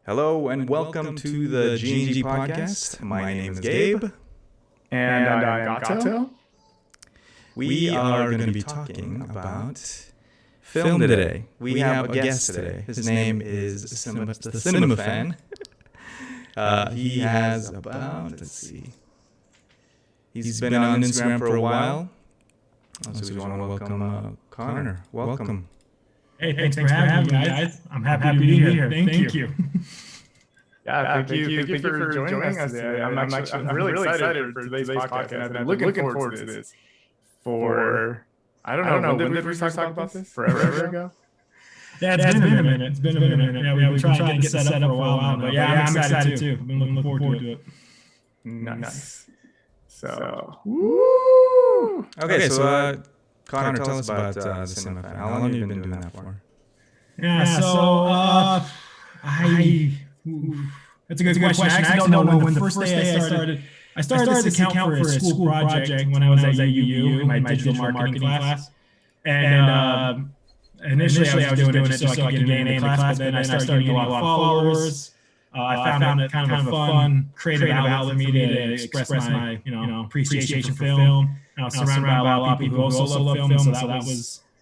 Hello and welcome to the G&G podcast. My name is Gabe. And I'm Gato. We are going to be talking about film today. We have a guest today. His name is the Cinema Fan. He has about, he's been on Instagram for a while. So we want to welcome Connor. Welcome. Hey, thanks for having me, guys. I'm happy to be here. Thank you. Thank you for joining us today. I'm really excited for today's podcast, and I've been looking forward to this for, I don't know, when did we talk about this? Forever ago? Yeah, it's been a minute. Yeah, we've been trying to get set up for a while now, but yeah, I'm excited too. I've been looking forward to it. Nice. So, woo! Okay, so Connor, tell us about the Cinema Fan. How long have you been doing that for? That's a good question. I actually don't know when the first day I started this account for a school project when I was at UU in my digital marketing class. And initially I was doing it just so I could get in the class, but then I started getting a lot of followers. I found it kind of a fun, creative outlet for me to express my appreciation for film. I was surrounded by a lot of people who also love film, so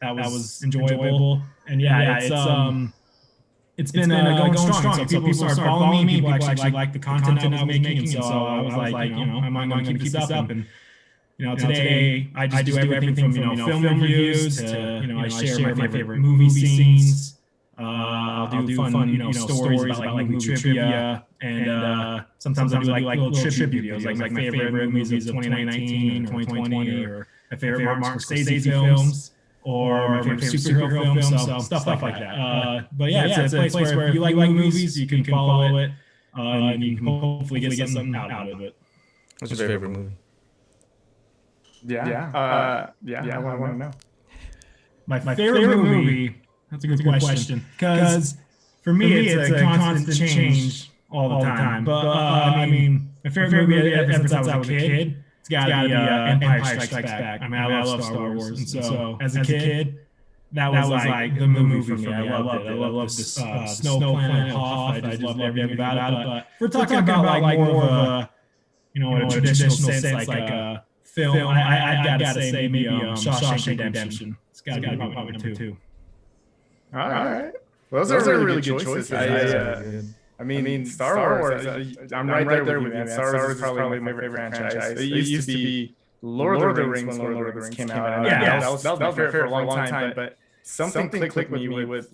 that was enjoyable. And it's been going strong. So people started following me. People actually like the content I was making. And so I was like, am I going to keep this up? And today I just do everything from film reviews to I share my favorite movie scenes. I'll do fun stories about like movie trivia, and sometimes I'll do like little tribute videos, like my favorite movies of 2019 or 2020, or my favorite Martin Scorsese films, or my favorite superhero films, so stuff like that. But yeah, it's a place where if you like movies, you can follow it, and you can hopefully get something out of it. What's your favorite movie? I want to know. My favorite movie. That's a good question. Because for me, it's a constant change all the time. But my favorite movie ever since I was a kid, it's got to be Empire Strikes Back. I love Star Wars. And so as a kid, that was like the movie for me. I loved it. I loved this snow planet Hoth. I just loved everything about it. But if we're talking about like more of a traditional sense, like a film, I'd got to say maybe Shawshank Redemption. It's got to be probably number two. All right. Well, those are really good choices. I mean, Star Wars. I'm right there with you. Star Wars is probably my favorite franchise. It used to be Lord of the Rings when Lord of the Rings came out. Yeah, that was my favorite for a long time. But something clicked with me with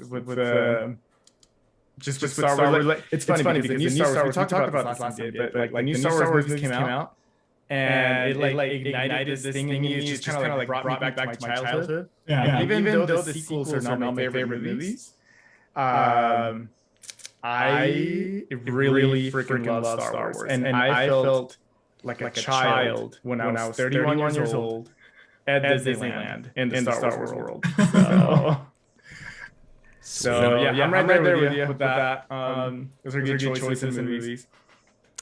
Star Wars. It's funny because the new Star Wars. We talked about this last time, but like new Star Wars movies came out. And it like ignited this thing in me. It just kind of like brought me back to my childhood. Yeah. Even though the sequels are not my favorite movies, I really freaking love Star Wars. And I felt like a child when I was 31 years old at Disneyland in the Star Wars world. So yeah, I'm right there with you with that. Those are good choices in movies.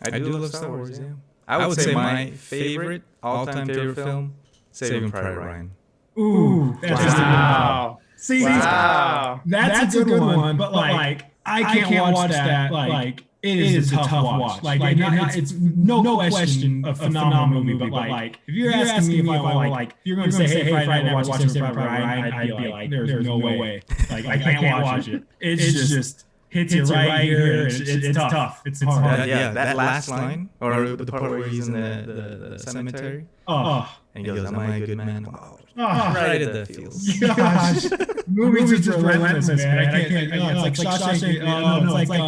I do love Star Wars, yeah. I would say my favorite, all-time favorite film, Saving Private Ryan. Ooh, that's wow. See, that's a good one, but like I can't watch that. Like it is a tough watch. Like it's no question a phenomenal movie, but like if you're asking me if I want, like if you're going to say, hey, Friday night watch Saving Private Ryan, I'd be like, there's no way. Like I can't watch it. It's just hits you right here. It's tough. It's hard. That last line, or the part where he's in the cemetery. And he goes, "Am I a good man?" Right at the feels. Gosh, movies are just relentless, man. I can't. It's like Shawshank. No, it's like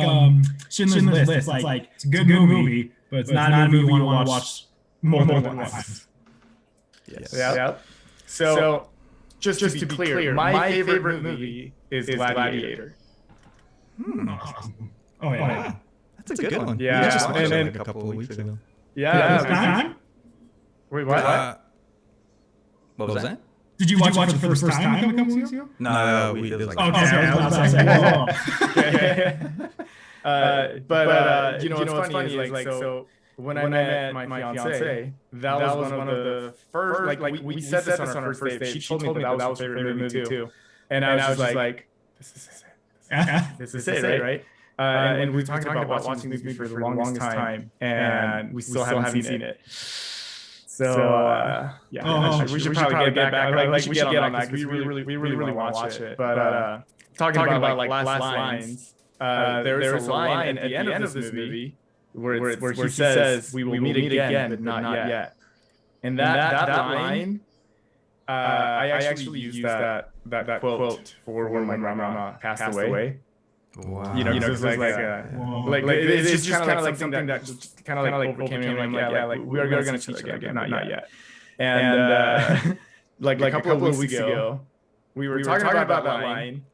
Schindler's List. It's like it's a good movie, but it's not a movie you want to watch more than once. Yes. Yep. So, just to be clear, my favorite movie is Gladiator. Oh yeah, that's a good one. Yeah, we just watched it a couple of weeks ago. Yeah, time. Wait, what? What was that? Did you watch it for the first time a couple weeks ago? No, we did like. Okay. But you know what's funny is like so when I met my fiance, that was one of the first like we said this on our first date. She told me that was her favorite movie too, and I was just like, this is it, right? And we've talked about watching this movie for the longest time, and we still haven't seen it. So we should probably get back. We should get on that because we really want to watch it. But talking about like last lines, there is a line at the end of this movie where he says, "We will meet again, but not yet." And that line, I actually used that quote for when my grandma passed away. Wow. It's it's just kind of like something that just kind of like overcame me. I'm like, we are gonna see each other again, not yet. And like a couple of weeks ago, we were talking about that line,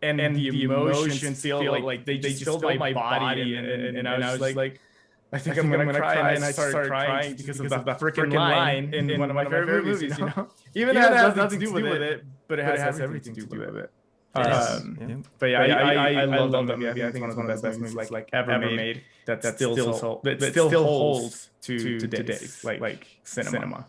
and the emotions still like they just filled my body, and I was like, I think I'm gonna cry, and I started crying because of the freaking line in one of my favorite movies. Even though it has nothing to do with it, but it has everything to do with it. But yeah, I love that movie. I think it's one of the best movies like ever made. That still holds to today, like cinema.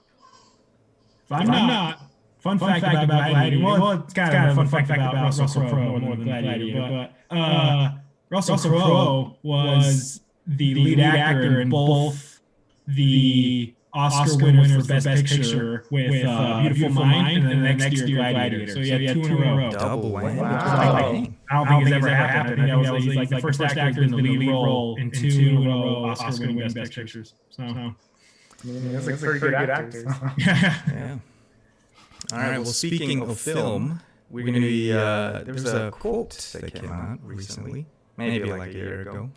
If I'm not, fun fact about Gladiator. Well, it's kind of a fun fact about Russell Crowe more than Gladiator. But Russell Crowe was the lead actor in both the Oscar winners for Best Picture with Beautiful Mind, and then the next year Gladiator. So you had two in a row. Double whammy. Wow. I don't think it's ever happened. I think that was like the first actor in the lead role in two in a row Oscar-winning Best Pictures. So that's like pretty good actors. Yeah. All right. Well, speaking of film, we're going to be. There was a quote that came out recently, maybe like a year ago.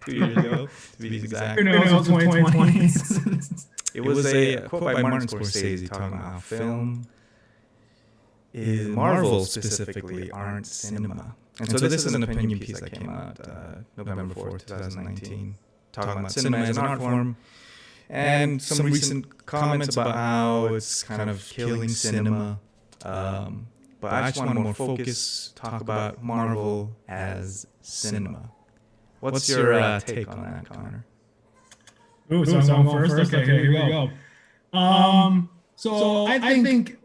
2 years ago, to be exact. Who knows, 2020. It was a quote by Martin Scorsese talking about how film is Marvel specifically aren't cinema. And so this is an opinion piece that came out November 4th, 2019, talking about cinema as an art form, and some recent comments about how it's kind of killing cinema. But I just want to more talk about Marvel as cinema. What's your take on that, Connor? Ooh, so I'm going first? Okay, here we go. So I think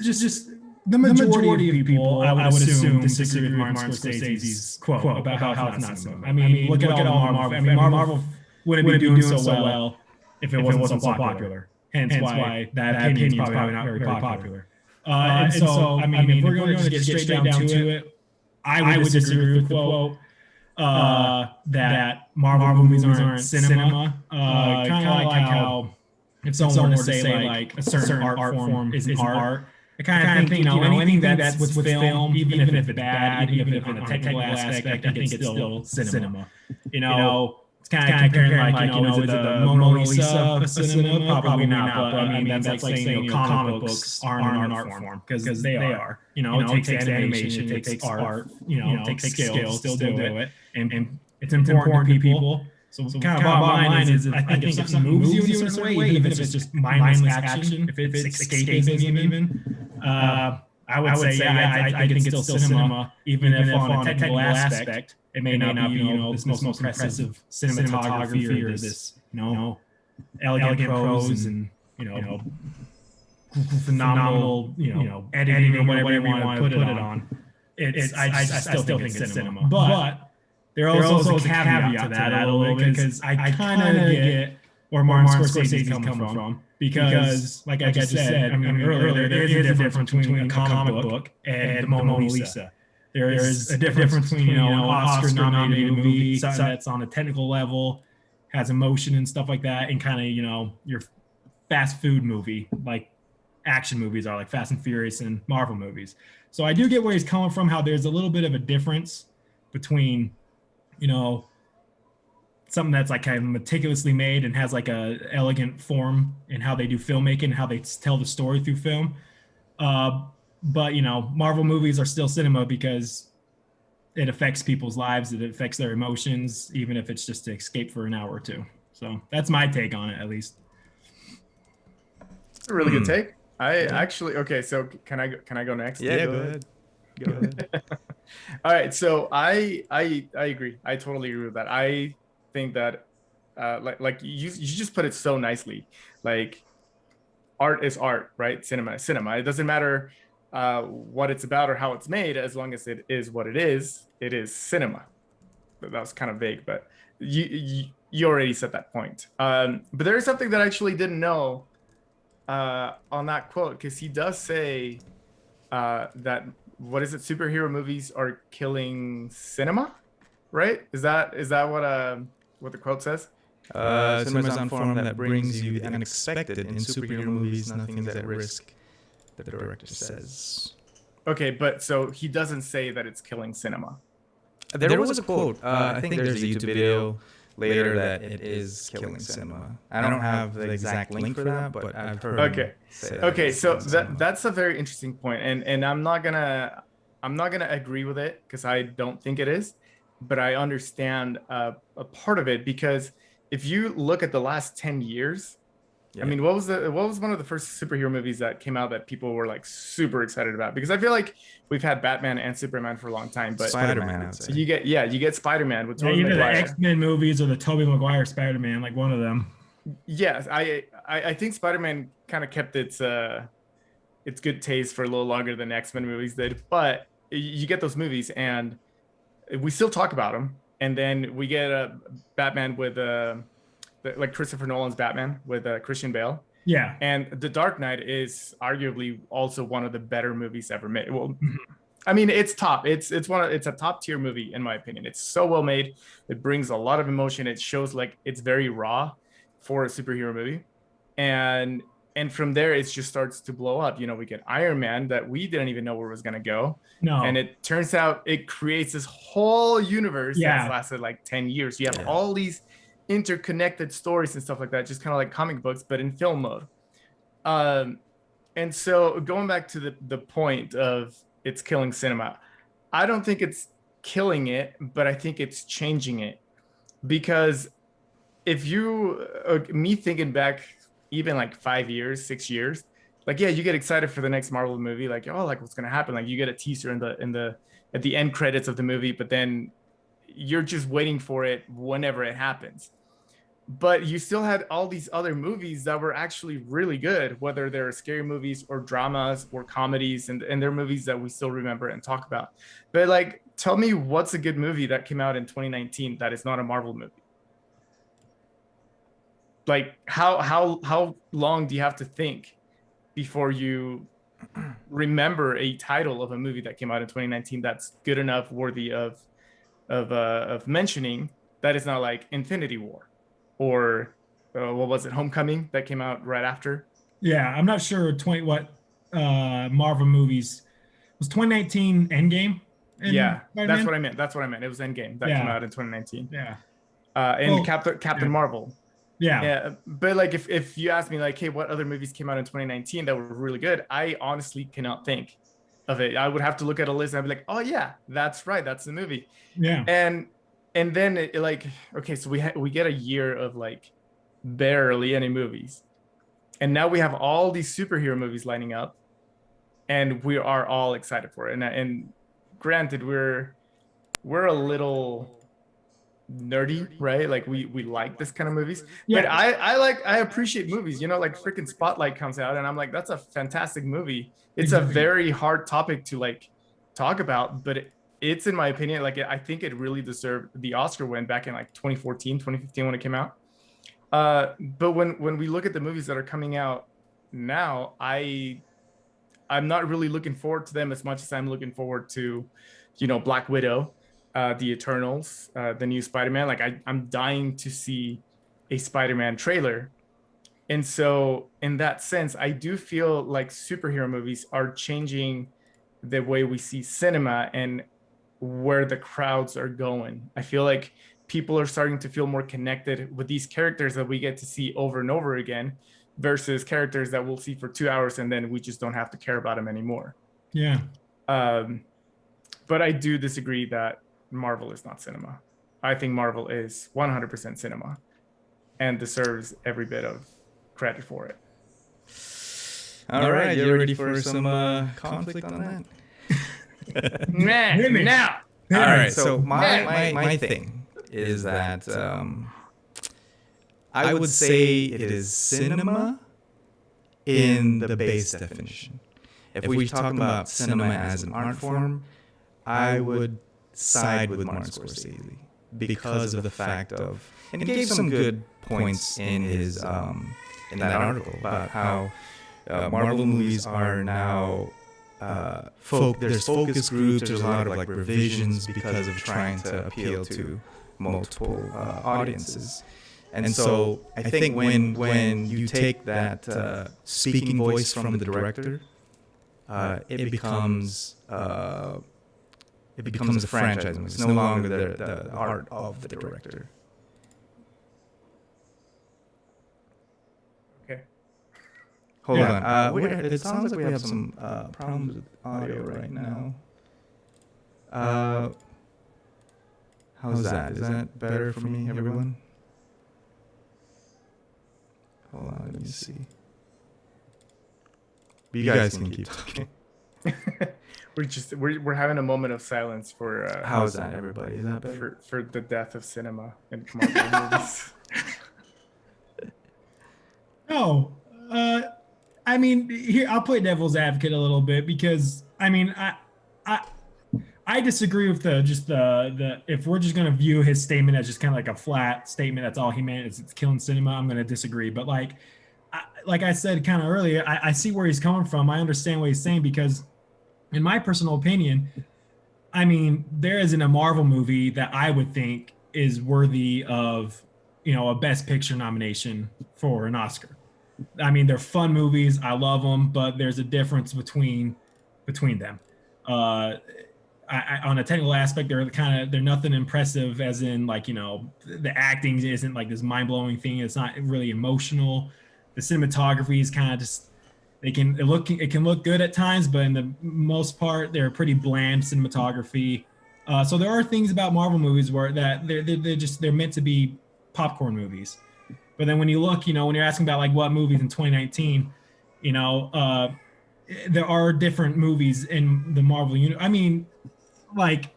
just the majority of people, I would assume, disagree with Martin Scorsese's quote about how it's not cinema. I mean, look at all Marvel. I mean, Marvel wouldn't be doing so well if it wasn't so popular. Hence why that opinion is probably not very popular. And so, I mean, if we're going to get straight down to it, I would disagree with the quote. That Marvel movies aren't cinema. Kind of like how if someone were to say like a certain art form is art. I kind of think, anything that's with film, even if it's bad, even if in a technical aspect, I think it's still cinema. It's kind of comparing like, is it the Mona Lisa a cinema? Probably not, but I mean, that's like saying, comic books aren't an art form, because they are. It takes animation, it takes art, it takes skill, still do it, and it's important to people. So kind of bottom line is, I think if something moves you in a certain way, even if it's just mindless action, if it's escapism even, I would say, I think it's still cinema, even if on a technical aspect, it may not be, this most impressive cinematography or this, elegant prose and, phenomenal, editing or whatever you want to put it on. I still think it's cinema. But there also is a caveat to that a little bit, because I kind of get where Martin Scorsese is coming from. Because, like I just said, I mean, earlier, there is a difference between a comic book and the Mona Lisa. There is a difference between, an Oscar-nominated movie that's on a technical level, has emotion and stuff like that, and kind of, your fast food movie, like action movies are, like Fast and Furious and Marvel movies. So I do get where he's coming from, how there's a little bit of a difference between, something that's like kind of meticulously made and has like a elegant form in how they do filmmaking and how they tell the story through film. But Marvel movies are still cinema because it affects people's lives. It affects their emotions, even if it's just to escape for an hour or two. So that's my take on it, at least. It's a really good take. Actually, okay. So can I go next? Yeah, go ahead. Go ahead. All right. So I agree. I totally agree with that. I think that like you just put it so nicely. Like, art is art, right? Cinema is cinema. It doesn't matter what it's about or how it's made, as long as it is what it is cinema. that was kind of vague, but you already said that point. But there is something that I actually didn't know on that quote, because he does say that, what is it? Superhero movies are killing cinema, right? Is that what the quote says? Cinema's on form that brings you the unexpected. In superhero movies, nothing is at risk, the director says. Okay, but so he doesn't say that it's killing cinema. There was a quote. I think there's a YouTube video later that it is killing cinema. I don't have the exact link for that, but I've heard. Okay, so that's a very interesting point, and I'm not gonna agree with it because I don't think it is, but I understand a part of it, because if you look at the last 10 years, I mean, what was one of the first superhero movies that came out that people were like super excited about? Because I feel like we've had Batman and Superman for a long time, but Spider-Man, I would say. You get Spider-Man with Tobey either Maguire. The X-Men movies or the Tobey Maguire Spider-Man, like one of them. Yes, I think Spider-Man kind of kept its good taste for a little longer than X-Men movies did, but you get those movies and we still talk about them, and then we get a Batman with like Christopher Nolan's Batman with Christian Bale. Yeah. And The Dark Knight is arguably also one of the better movies ever made. Well, I mean, it's top. It's a top tier movie in my opinion. It's so well made. It brings a lot of emotion. It shows like it's very raw for a superhero movie. And from there it just starts to blow up. You know, we get Iron Man that we didn't even know where it was going to go. No. And it turns out it creates this whole universe that's lasted like 10 years. You have all these interconnected stories and stuff like that, just kind of like comic books, but in film mode. And so going back to the point of it's killing cinema, I don't think it's killing it, but I think it's changing it. Because if you, me thinking back even like 5 years, 6 years, like, yeah, you get excited for the next Marvel movie, like, oh, like what's going to happen? Like you get a teaser at the end credits of the movie, but then you're just waiting for it whenever it happens. But you still had all these other movies that were actually really good, whether they're scary movies or dramas or comedies, and they're movies that we still remember and talk about. But like, tell me what's a good movie that came out in 2019 that is not a Marvel movie? Like how long do you have to think before you remember a title of a movie that came out in 2019 that's good enough, worthy of mentioning, that is not like Infinity War or what was it, Homecoming, that came out right after? Yeah, I'm not sure Marvel movies was 2019 Endgame. Yeah, that's what I meant. It was Endgame that came out in 2019. Yeah. And Captain Marvel. Yeah. But like if you ask me like, hey, what other movies came out in 2019 that were really good, I honestly cannot think of it. I would have to look at a list and I'd be like, oh yeah, that's right, that's the movie. Yeah. And then it, like, okay, so we get a year of like barely any movies, and now we have all these superhero movies lining up, and we are all excited for it. And granted, we're a little nerdy, right? Like we like this kind of movies. Yeah. But I appreciate movies, you know, like freaking Spotlight comes out and I'm like, that's a fantastic movie. It's a very hard topic to like talk about, but it's in my opinion, like I think it really deserved the Oscar win back in like 2014, 2015 when it came out. But when we look at the movies that are coming out now, I'm not really looking forward to them as much as I'm looking forward to, you know, Black Widow, the Eternals, the new Spider-Man. Like I'm dying to see a Spider-Man trailer. And so in that sense, I do feel like superhero movies are changing the way we see cinema and where the crowds are going. I feel like people are starting to feel more connected with these characters that we get to see over and over again versus characters that we'll see for 2 hours and then we just don't have to care about them anymore. Yeah. But I do disagree that Marvel is not cinema. I think Marvel is 100% cinema and deserves every bit of credit for it. All right, you ready for some conflict on that? Now. All right, so my thing is that I would say it is cinema in the base definition. If we're talking about cinema as an art form, I would side with Martin Scorsese. because of the fact of, and he gave some good points in his in that article about how Marvel movies are now there's focus groups, there's a lot of like revisions because of trying to appeal to multiple audiences. And so I think when you take that speaking voice from the director, it becomes a franchise movie. It's no longer the art of the director. Okay. Hold on. It sounds like we have some problems with audio right now. How's that? Is that better for me, everyone? Hold on, let me see. But you guys can keep talking. We're having a moment of silence for How's that, everybody? Is that better? For the death of cinema and Marvel movies. No, I mean, here I'll play devil's advocate a little bit because I mean, I disagree with the if we're just gonna view his statement as just kind of like a flat statement, that's all he meant, it's killing cinema. I'm gonna disagree, but like I said kind of earlier, I see where he's coming from. I understand what he's saying because, in my personal opinion, I mean, there isn't a Marvel movie that I would think is worthy of, a Best Picture nomination for an Oscar. I mean, they're fun movies. I love them, but there's a difference between them. On a technical aspect, they're nothing impressive, as in like, the acting isn't like this mind-blowing thing. It's not really emotional. The cinematography is kind of just, it can look good at times, but in the most part, they're pretty bland cinematography. So there are things about Marvel movies where that they're meant to be popcorn movies. But then when you look, when you're asking about like what movies in 2019, there are different movies in the Marvel universe. I mean, like,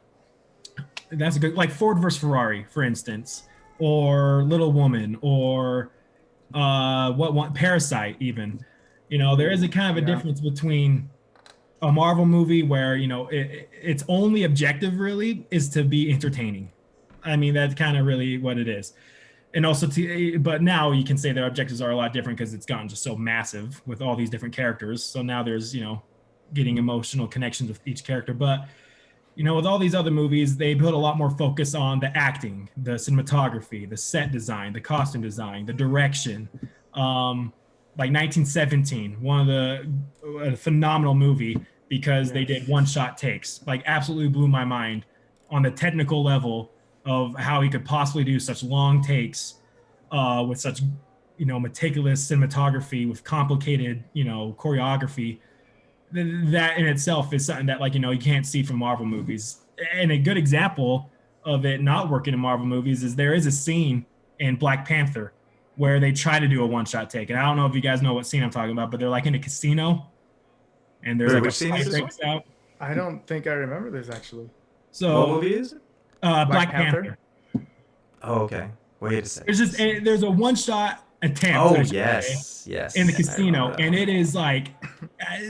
that's a good, like Ford versus Ferrari, for instance, or Little Woman, or Parasite even. There is a kind of a difference between a Marvel movie where, its only objective really is to be entertaining. I mean, that's kind of really what it is. And also but now you can say their objectives are a lot different because it's gotten just so massive with all these different characters. So now there's, getting emotional connections with each character. But, with all these other movies, they put a lot more focus on the acting, the cinematography, the set design, the costume design, the direction. Like 1917, a phenomenal movie because they did one-shot takes. Like, absolutely blew my mind on the technical level of how he could possibly do such long takes with such, meticulous cinematography with complicated, choreography. That in itself is something that, like, you can't see from Marvel movies. And a good example of it not working in Marvel movies is there is a scene in Black Panther where they try to do a one-shot take. And I don't know if you guys know what scene I'm talking about, but they're like in a casino and there's like a fight breaks out. I don't think I remember this actually. So what movie is it? Black Panther. Oh, okay. Wait a second. There's a one-shot attempt. Oh, yes. In the casino, and it is like,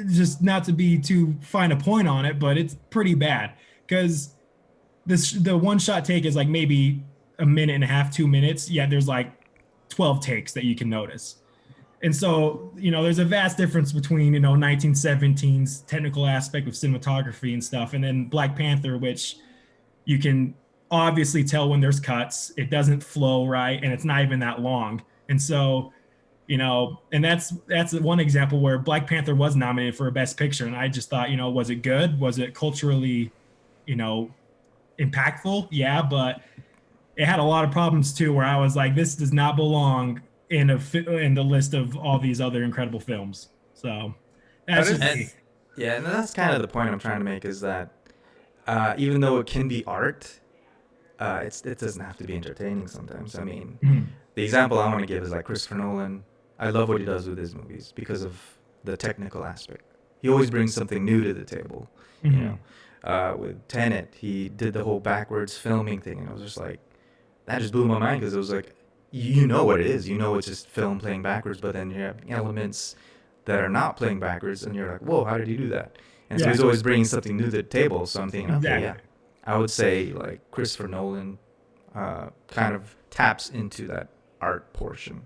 just not to be too fine a point on it, but it's pretty bad because the one-shot take is like maybe a minute and a half, 2 minutes. Yeah, there's like 12 takes that you can notice. And so, there's a vast difference between, 1917's technical aspect of cinematography and stuff, and then Black Panther, which you can obviously tell when there's cuts, it doesn't flow right, and it's not even that long. And so, and that's one example where Black Panther was nominated for a Best Picture, and I just thought, was it good? Was it culturally, impactful? Yeah, but it had a lot of problems too, where I was like, this does not belong in the list of all these other incredible films. So that's just me. Yeah, and that's kind of the point I'm trying to make, is that even though it can be art, it doesn't have to be entertaining sometimes. I mean, the example I want to give is like Christopher Nolan. I love what he does with his movies because of the technical aspect. He always brings something new to the table. With Tenet, he did the whole backwards filming thing, and I was just like, that just blew my mind, because it was like, what it is. It's just film playing backwards, but then you have elements that are not playing backwards, and you're like, whoa, how did he do that? And so he's always bringing something new to the table. So I'm thinking, okay, yeah, I would say like Christopher Nolan, kind of taps into that art portion.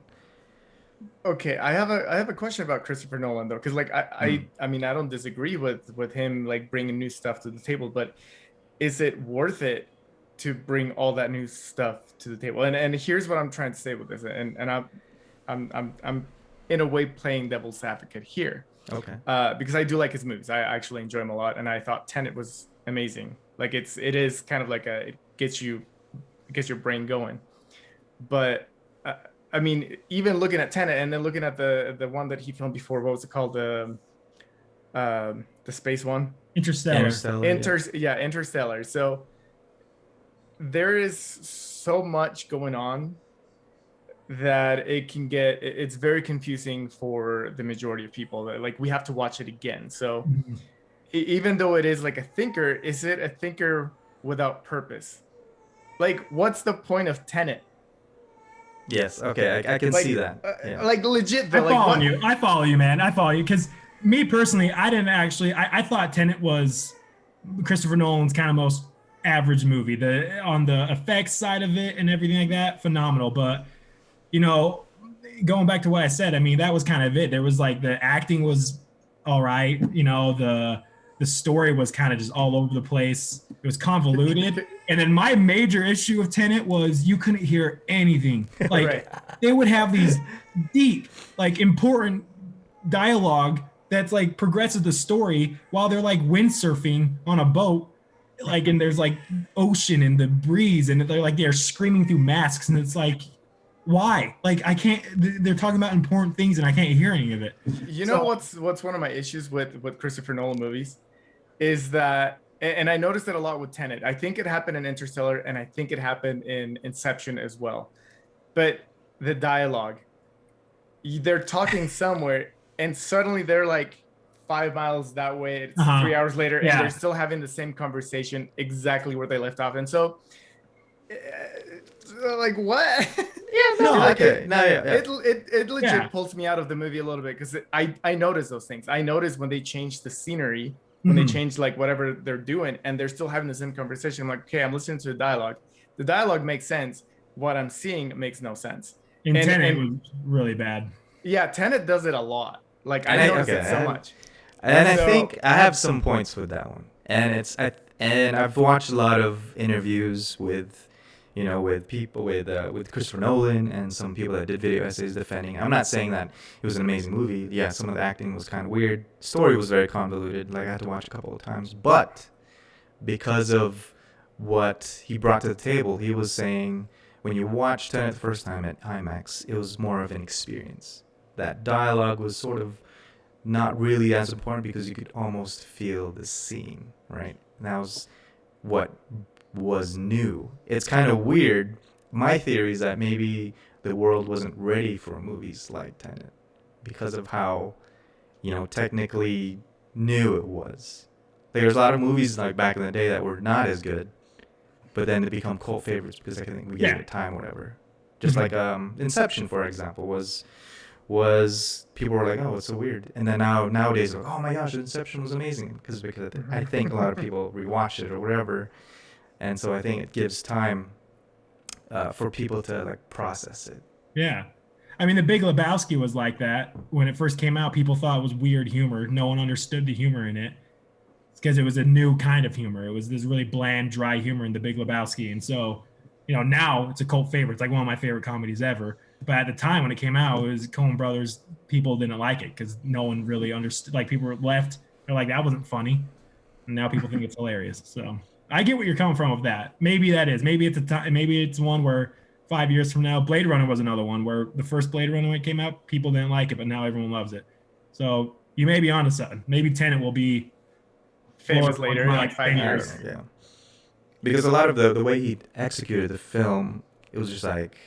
Okay, I have a question about Christopher Nolan though, because like I mean I don't disagree with him like bringing new stuff to the table, but is it worth it to bring all that new stuff to the table? And here's what I'm trying to say with this, and I'm in a way playing devil's advocate here. Okay. Because I do like his movies. I actually enjoy him a lot, and I thought Tenet was amazing. Like it is kind of like it gets your brain going. But I mean, even looking at Tenet and then looking at the one that he filmed before, what was it called? The space one? Interstellar. Interstellar. So there is so much going on that it's very confusing for the majority of people. Like we have to watch it again. So even though it is like a thinker, is it a thinker without purpose? Like, what's the point of Tenet? Yes. Okay. I can see that. Yeah. Like legit. Though, I follow you, man. I follow you. Because me personally, I didn't actually. I thought Tenet was Christopher Nolan's kind of most average movie. On the effects side of it and everything like that, phenomenal. But going back to what I said, I mean that was kind of it. There was like the acting was all right. The story was kind of just all over the place. It was convoluted. And then my major issue of Tenet was you couldn't hear anything. Like right. They would have these deep, like important dialogue that's like progresses the story while they're like windsurfing on a boat. Like, and there's like ocean and the breeze and they're screaming through masks. And it's like, why? Like I can't, they're talking about important things and I can't hear any of it. You know what's one of my issues with Christopher Nolan movies is that, and I noticed it a lot with Tenet. I think it happened in Interstellar and I think it happened in Inception as well. But the dialogue, they're talking somewhere and suddenly they're like 5 miles that way. It's 3 hours later and they're still having the same conversation exactly where they left off. And so like what? It legit pulls me out of the movie a little bit because I notice those things. I notice when they change the scenery, when they change like whatever they're doing, and they're still having the same conversation. I'm like, okay, I'm listening to the dialogue. The dialogue makes sense. What I'm seeing makes no sense. Tenet was really bad. Yeah, Tenet does it a lot. Like I notice it so much. And I think I have some points with that one. And I've watched a lot of interviews with people with Christopher Nolan and some people that did video essays defending. I'm not saying that it was an amazing movie. Yeah, some of the acting was kind of weird. Story was very convoluted. Like I had to watch a couple of times. But because of what he brought to the table, he was saying when you watched Tenet the first time at IMAX, it was more of an experience. That dialogue was sort of not really as important because you could almost feel the scene, right? And that was what was new. It's kind of weird. My theory is that maybe the world wasn't ready for movies like Tenet because of how, technically new it was. There's a lot of movies like back in the day that were not as good, but then they become cult favorites because I think we gave it time, whatever. Just like Inception, for example, was people were like, oh, it's so weird, and then nowadays, like, oh my gosh, Inception was amazing because I think a lot of people rewatch it or whatever. And so I think it gives time for people to like process it. Yeah. I mean, The Big Lebowski was like that. When it first came out, people thought it was weird humor. No one understood the humor in it. It's because it was a new kind of humor. It was this really bland, dry humor in The Big Lebowski. And so, now it's a cult favorite. It's like one of my favorite comedies ever. But at the time when it came out, it was Coen Brothers. People didn't like it because no one really understood. Like people were left. They're like, that wasn't funny. And now people think it's hilarious. So I get what you're coming from with that. Maybe that is. Maybe it's a time. Maybe it's one where 5 years from now, Blade Runner was another one where the first Blade Runner when it came out, people didn't like it, but now everyone loves it. So you may be onto something. Maybe Tenet will be famous later, in like 5 years. Yeah, because a lot of the way he executed the film, it was just like,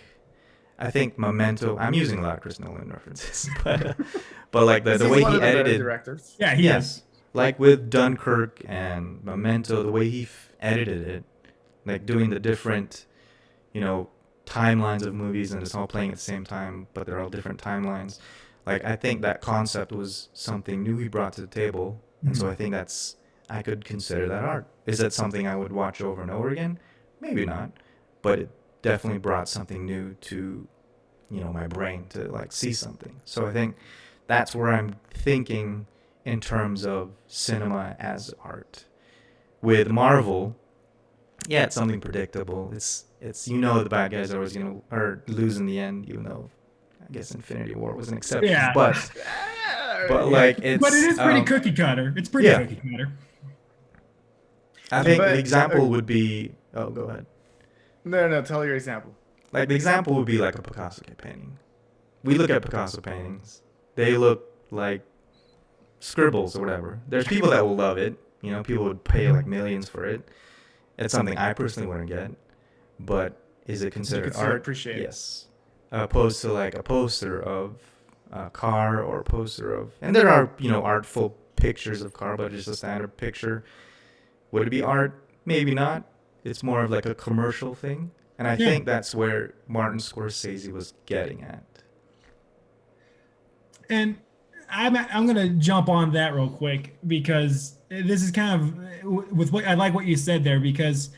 I think Memento. I'm using a lot of Chris Nolan references, but like the way he edited directors. Yeah, he is. Like with Dunkirk and Memento, the way he edited it, like doing the different, timelines of movies and it's all playing at the same time, but they're all different timelines. Like I think that concept was something new he brought to the table, and so I think I could consider that art. Is that something I would watch over and over again? Maybe not, but definitely brought something new to, my brain to like see something. So I think that's where I'm thinking in terms of cinema as art. With Marvel, yeah, it's something predictable. It's the bad guys are always lose in the end, even though I guess Infinity War was an exception. Yeah. But like it's But it is pretty cookie cutter. It's pretty cookie cutter. I think the example would be go ahead. No, tell your example. Like the example would be like a Picasso painting. We look at Picasso paintings. They look like scribbles or whatever. There's people that will love it. People would pay like millions for it. It's something I personally wouldn't get. But is it considered art? Appreciate yes. Opposed to like a poster of a car or a poster of, and there are artful pictures of car, but just a standard picture. Would it be art? Maybe not. It's more of like a commercial thing. And I think that's where Martin Scorsese was getting at. And I'm going to jump on that real quick, because this is kind of with what I like what you said there, because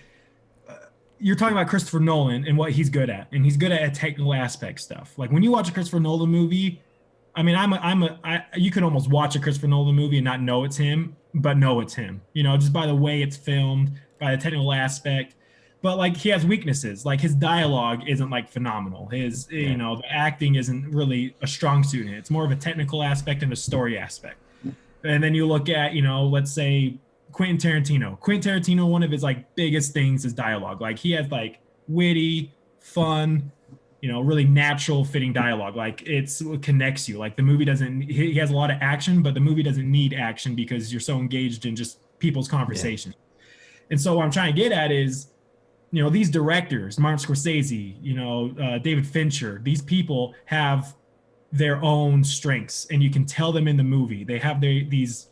you're talking about Christopher Nolan and what he's good at, and he's good at technical aspect stuff. Like when you watch a Christopher Nolan movie, I mean, you can almost watch a Christopher Nolan movie and not know it's him, but know it's him, just by the way it's filmed, by the technical aspect. But like he has weaknesses, like his dialogue isn't like phenomenal. His, the acting isn't really a strong suit in it. It's more of a technical aspect and a story aspect. And then you look at, let's say Quentin Tarantino, one of his like biggest things is dialogue. Like he has like witty, fun, really natural fitting dialogue. Like it connects you. Like the movie he has a lot of action, but the movie doesn't need action because you're so engaged in just people's conversation. Yeah. And so what I'm trying to get at is, these directors, Martin Scorsese, David Fincher, these people have their own strengths, and you can tell them in the movie. They have these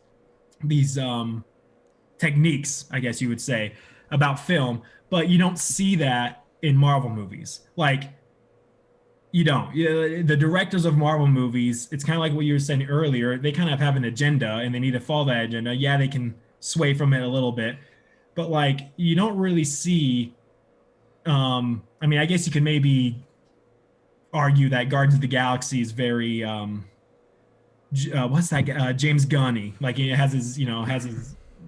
techniques, I guess you would say, about film, but you don't see that in Marvel movies. Like, you don't. The directors of Marvel movies, it's kind of like what you were saying earlier. They kind of have an agenda, and they need to follow that agenda. Yeah, they can sway from it a little bit, but like you don't really see. I mean, I guess you could maybe argue that Guardians of the Galaxy is very what's that? James Gunny. Like it has his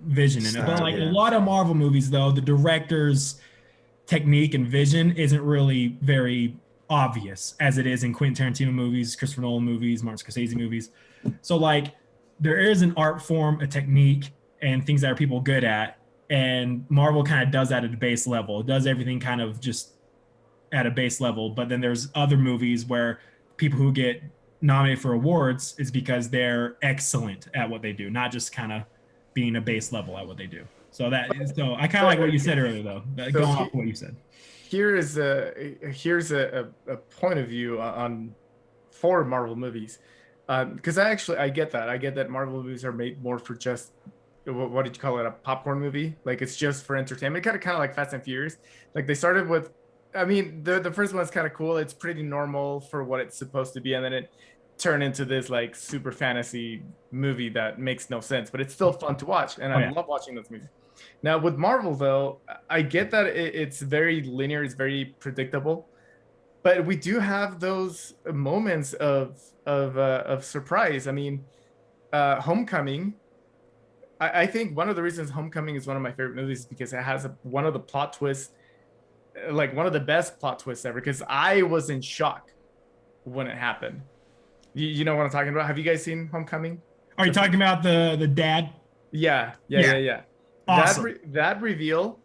vision in it. But like a lot of Marvel movies, though, the director's technique and vision isn't really very obvious as it is in Quentin Tarantino movies, Christopher Nolan movies, Martin Scorsese movies. So like there is an art form, a technique, and things that are people good at. And Marvel kind of does that at a base level. It does everything kind of just at a base level. But then there's other movies where people who get nominated for awards is because they're excellent at what they do, not just kind of being a base level at what they do. So I kind of like what you said earlier, though. Going off what you said. Here's a point of view for Marvel movies, because I get that. I get that Marvel movies are made more for just, what did you call it, a popcorn movie? Like it's just for entertainment. Kind of like Fast and Furious. Like they started with, I mean, the first one's kind of cool. It's pretty normal for what it's supposed to be, and then it turned into this like super fantasy movie that makes no sense, but it's still fun to watch, and I love watching those movies. Now with Marvel, though, I get that it's very linear, it's very predictable, but we do have those moments of surprise. I mean, Homecoming. I think one of the reasons Homecoming is one of my favorite movies is because it has one of the plot twists, like one of the best plot twists ever, because I was in shock when it happened. You know what I'm talking about? Have you guys seen Homecoming? Are you talking about the dad? Yeah. Awesome. That reveal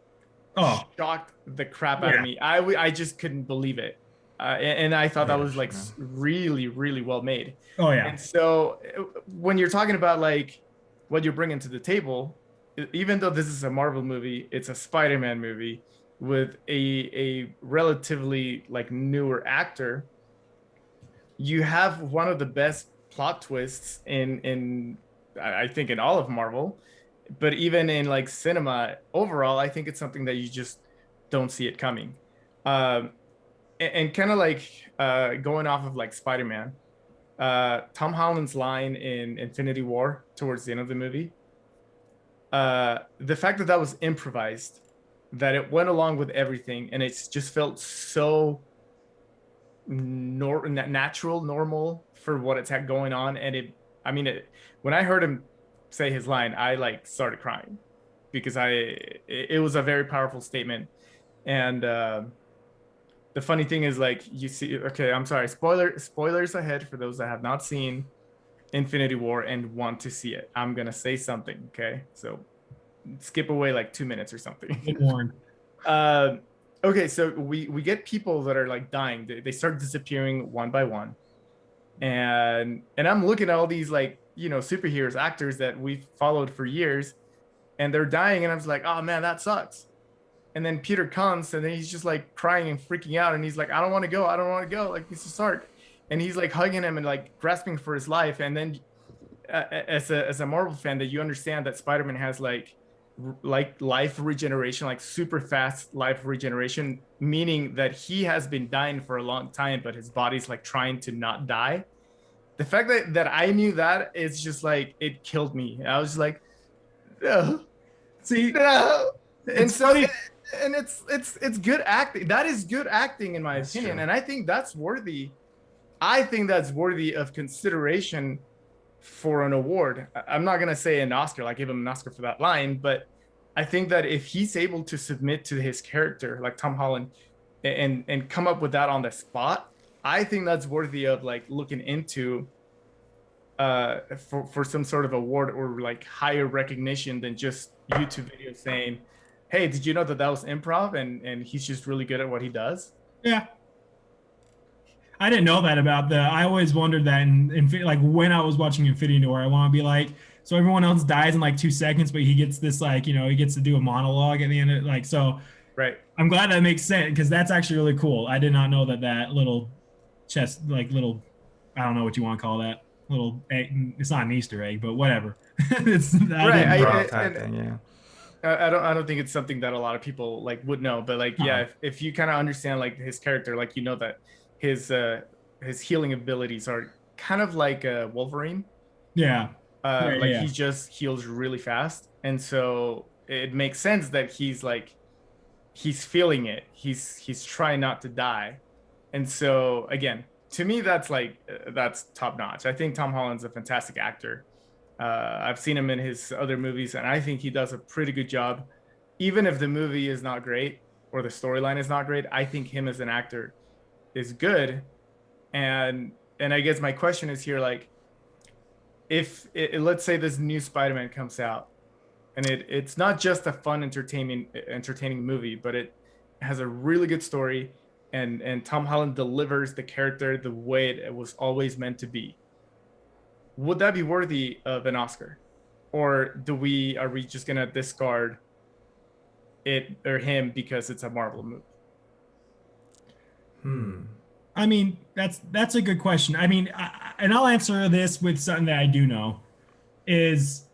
shocked the crap out of me. I just couldn't believe it. And I thought that was like really, really well made. Oh, yeah. And so when you're talking about like what you're bringing to the table, even though this is a Marvel movie, it's a Spider-Man movie with a relatively like newer actor. You have one of the best plot twists in I think in all of Marvel, but even in like cinema overall, I think it's something that you just don't see it coming. And kind of like going off of like Spider-Man, Tom Holland's line in Infinity War towards the end of the movie, the fact that was improvised that it went along with everything, and it's just felt so natural, normal for what it's had going on. And when I heard him say his line, I like started crying because it was a very powerful statement. And the funny thing is, like, you see, okay, I'm sorry, spoilers ahead for those that have not seen Infinity War and want to see it. I'm gonna say something, okay? So skip away like 2 minutes or something. Get warned. Okay, so we get people that are like dying. They start disappearing one by one, and I'm looking at all these, like, superheroes, actors that we've followed for years, and they're dying, and I was like, oh man, that sucks. And then Peter comes, and then he's just like crying and freaking out, and he's like, I don't want to go, like Mr. Stark, and he's like hugging him and like grasping for his life. And then as a Marvel fan, that you understand that Spider-Man has like life regeneration, like super fast life regeneration, meaning that he has been dying for a long time, but his body's like trying to not die. The fact that I knew that, is just like, it killed me. I was like, no, See, no. And so funny. and it's good acting. That is good acting, in my opinion. True. And I think that's worthy of consideration for an award. I'm not gonna say an Oscar, like give him an Oscar for that line, but I think that if he's able to submit to his character, like Tom Holland, and come up with that on the spot, I think that's worthy of like looking into for some sort of award, or like higher recognition than just YouTube videos saying, hey, did you know that was improv, and he's just really good at what he does. Yeah. I didn't know that about I always wondered that like when I was watching Infinity War, I want to be like, so everyone else dies in like 2 seconds, but he gets this, like, he gets to do a monologue at the end of, like, so. Right. I'm glad that makes sense, because that's actually really cool. I did not know that little chest, like little, I don't know what you want to call that, little egg, it's not an Easter egg, but whatever. It's right. Yeah. I don't think it's something that a lot of people like would know, but like, yeah, if you kind of understand like his character, like, that his healing abilities are kind of like Wolverine. Yeah. He just heals really fast, and so it makes sense that he's feeling it. He's trying not to die, and so again, to me, that's top notch. I think Tom Holland's a fantastic actor. I've seen him in his other movies, and I think he does a pretty good job. Even if the movie is not great or the storyline is not great, I think him as an actor is good. And I guess my question is here, like, if let's say this new Spider-Man comes out, and it's not just a fun, entertaining movie, but it has a really good story, and Tom Holland delivers the character the way it was always meant to be, would that be worthy of an Oscar? Or are we just gonna discard it or him because it's a Marvel movie? I mean, that's a good question. I mean, and I'll answer this with something that I do know is,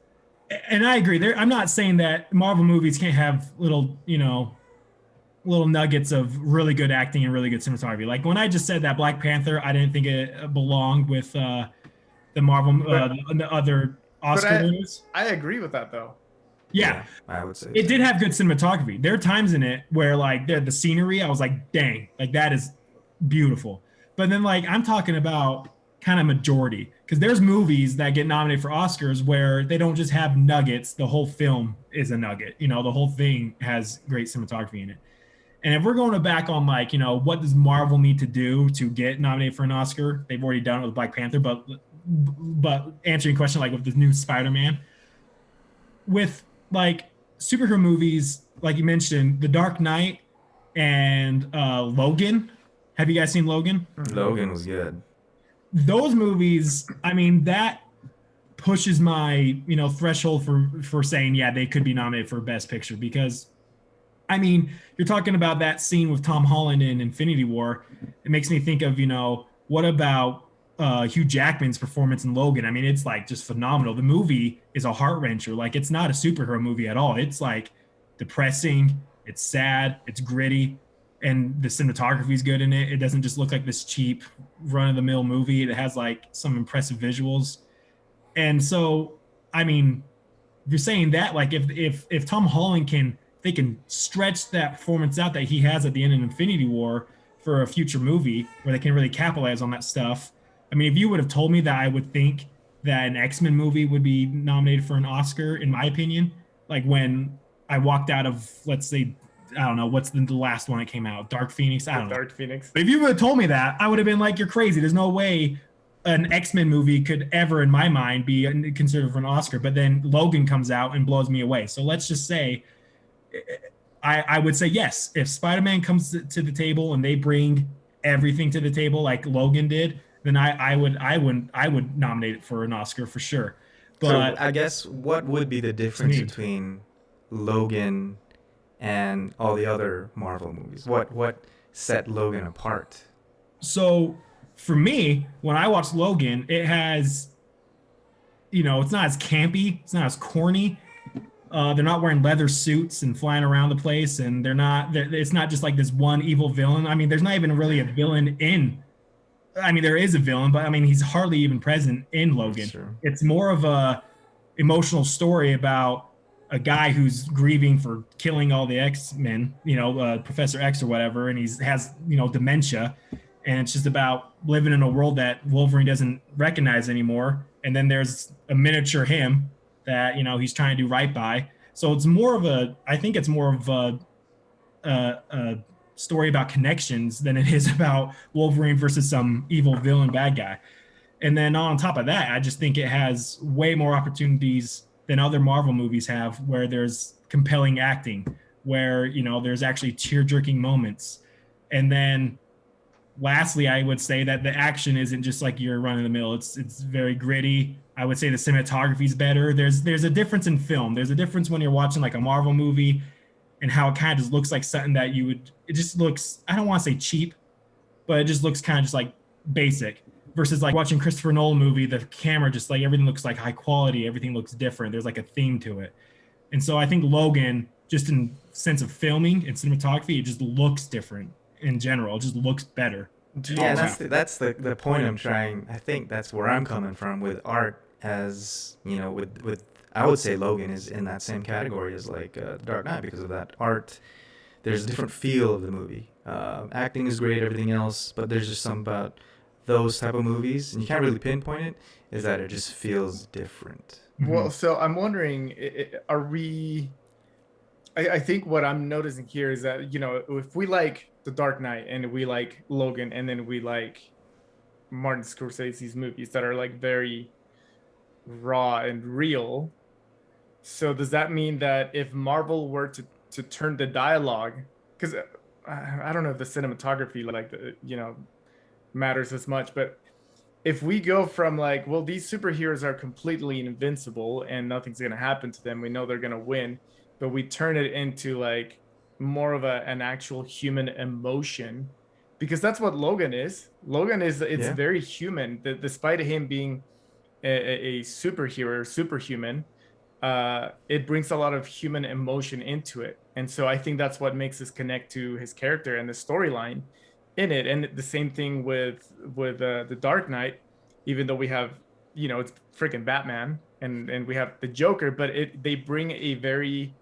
and I agree. I'm not saying that Marvel movies can't have little nuggets of really good acting and really good cinematography. Like when I just said that Black Panther, I didn't think it belonged with the Marvel, the other Oscar winners. I agree with that, though. Yeah, I would say it did have good cinematography. There are times in it where like the scenery, I was like, dang, like that is beautiful. But then like I'm talking about kind of majority, because there's movies that get nominated for Oscars where they don't just have nuggets, the whole film is a nugget, the whole thing has great cinematography in it. And if we're going back on like, what does Marvel need to do to get nominated for an Oscar? They've already done it with Black Panther, but answering your question, like with this new Spider-Man, with like superhero movies, like you mentioned, The Dark Knight and Logan. Have you guys seen Logan? Logan was good. Those movies, I mean, that pushes my, threshold for saying, yeah, they could be nominated for Best Picture, because, I mean, you're talking about that scene with Tom Holland in Infinity War. It makes me think of, what about Hugh Jackman's performance in Logan? I mean, it's like just phenomenal. The movie is a heart wrencher. Like, it's not a superhero movie at all. It's like depressing. It's sad. It's gritty. And the cinematography is good in it. It doesn't just look like this cheap run-of-the-mill movie. It has like some impressive visuals. And so, I mean, if you're saying that, like if Tom Holland can, if they can stretch that performance out that he has at the end of Infinity War for a future movie where they can really capitalize on that stuff. I mean, if you would have told me that I would think that an X-Men movie would be nominated for an Oscar, in my opinion, like when I walked out of, let's say, I don't know, what's the last one that came out? Dark Phoenix? I don't know. Dark Phoenix. But if you would have told me that, I would have been like, you're crazy. There's no way an X-Men movie could ever, in my mind, be considered for an Oscar. But then Logan comes out and blows me away. So let's just say, I would say yes. If Spider-Man comes to the table and they bring everything to the table like Logan did, then I would nominate it for an Oscar for sure. But so I guess what would be the difference between Logan and all the other Marvel movies? What set Logan apart? So for me, when I watch Logan, it has, it's not as campy, it's not as corny. They're not wearing leather suits and flying around the place, and it's not just like this one evil villain. I mean, there's not even really a villain there is a villain, but I mean, he's hardly even present in Logan. It's more of a emotional story about a guy who's grieving for killing all the X-Men, Professor X or whatever, and has dementia, and it's just about living in a world that Wolverine doesn't recognize anymore. And then there's a miniature him that he's trying to do right by. So it's more of a story about connections than it is about Wolverine versus some evil villain bad guy. And then on top of that, I just think it has way more opportunities than other Marvel movies have, where there's compelling acting, where there's actually tear-jerking moments. And then lastly, I would say that the action isn't just like your run-of-the-mill. It's very gritty. I would say the cinematography is better. There's a difference in film. There's a difference when you're watching like a Marvel movie and how it kind of just looks like something that it just looks, I don't want to say cheap, but it just looks kind of just like basic, versus like watching Christopher Nolan movie, the camera just like everything looks like high quality. Everything looks different. There's like a theme to it. And so I think Logan, just in sense of filming and cinematography, it just looks different in general. It just looks better. Yeah, that's the point I'm trying. I think that's where I'm coming from with art, as with I would say Logan is in that same category as like Dark Knight, because of that art. There's a different feel of the movie. Acting is great, everything else, but there's just something about those type of movies, and you can't really pinpoint it, is that it just feels different. Well, so I'm wondering, are we... I think what I'm noticing here is that, if we like The Dark Knight and we like Logan, and then we like Martin Scorsese's movies that are like very raw and real, so does that mean that if Marvel were to turn the dialogue, because I don't know if the cinematography matters as much, but if we go from like, well, these superheroes are completely invincible and nothing's going to happen to them, we know they're going to win, but we turn it into like more of an actual human emotion, because that's what Logan is. It's very human. Despite him being a superhero, superhuman, it brings a lot of human emotion into it. And so I think that's what makes us connect to his character and the storyline in it. And the same thing with the Dark Knight, even though we have, it's freaking Batman and we have the Joker, but they bring a very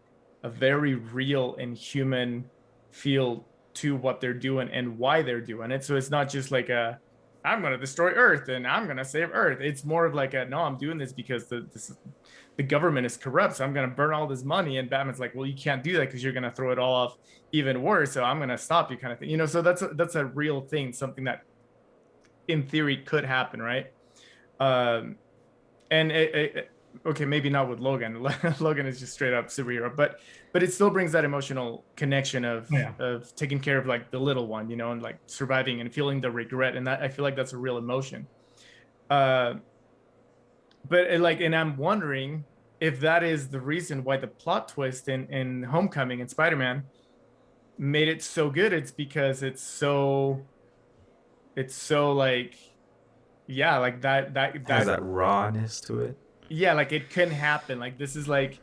real and human feel to what they're doing and why they're doing it. So it's not just like I'm going to destroy Earth and I'm going to save Earth. It's more of like no, I'm doing this because the government is corrupt, so I'm going to burn all this money. And Batman's like, well, you can't do that because you're going to throw it all off even worse. So I'm going to stop you, kind of thing. So that's a real thing, something that in theory could happen, right? And okay, maybe not with Logan. Logan is just straight up superhero, but it still brings that emotional connection of taking care of like the little one, and like surviving and feeling the regret. And that, I feel like that's a real emotion. But and I'm wondering if that is the reason why the plot twist in Homecoming and Spider-Man made it so good. It's because it's so like, like that has that rawness to it. Yeah, like it couldn't happen. Like this is like,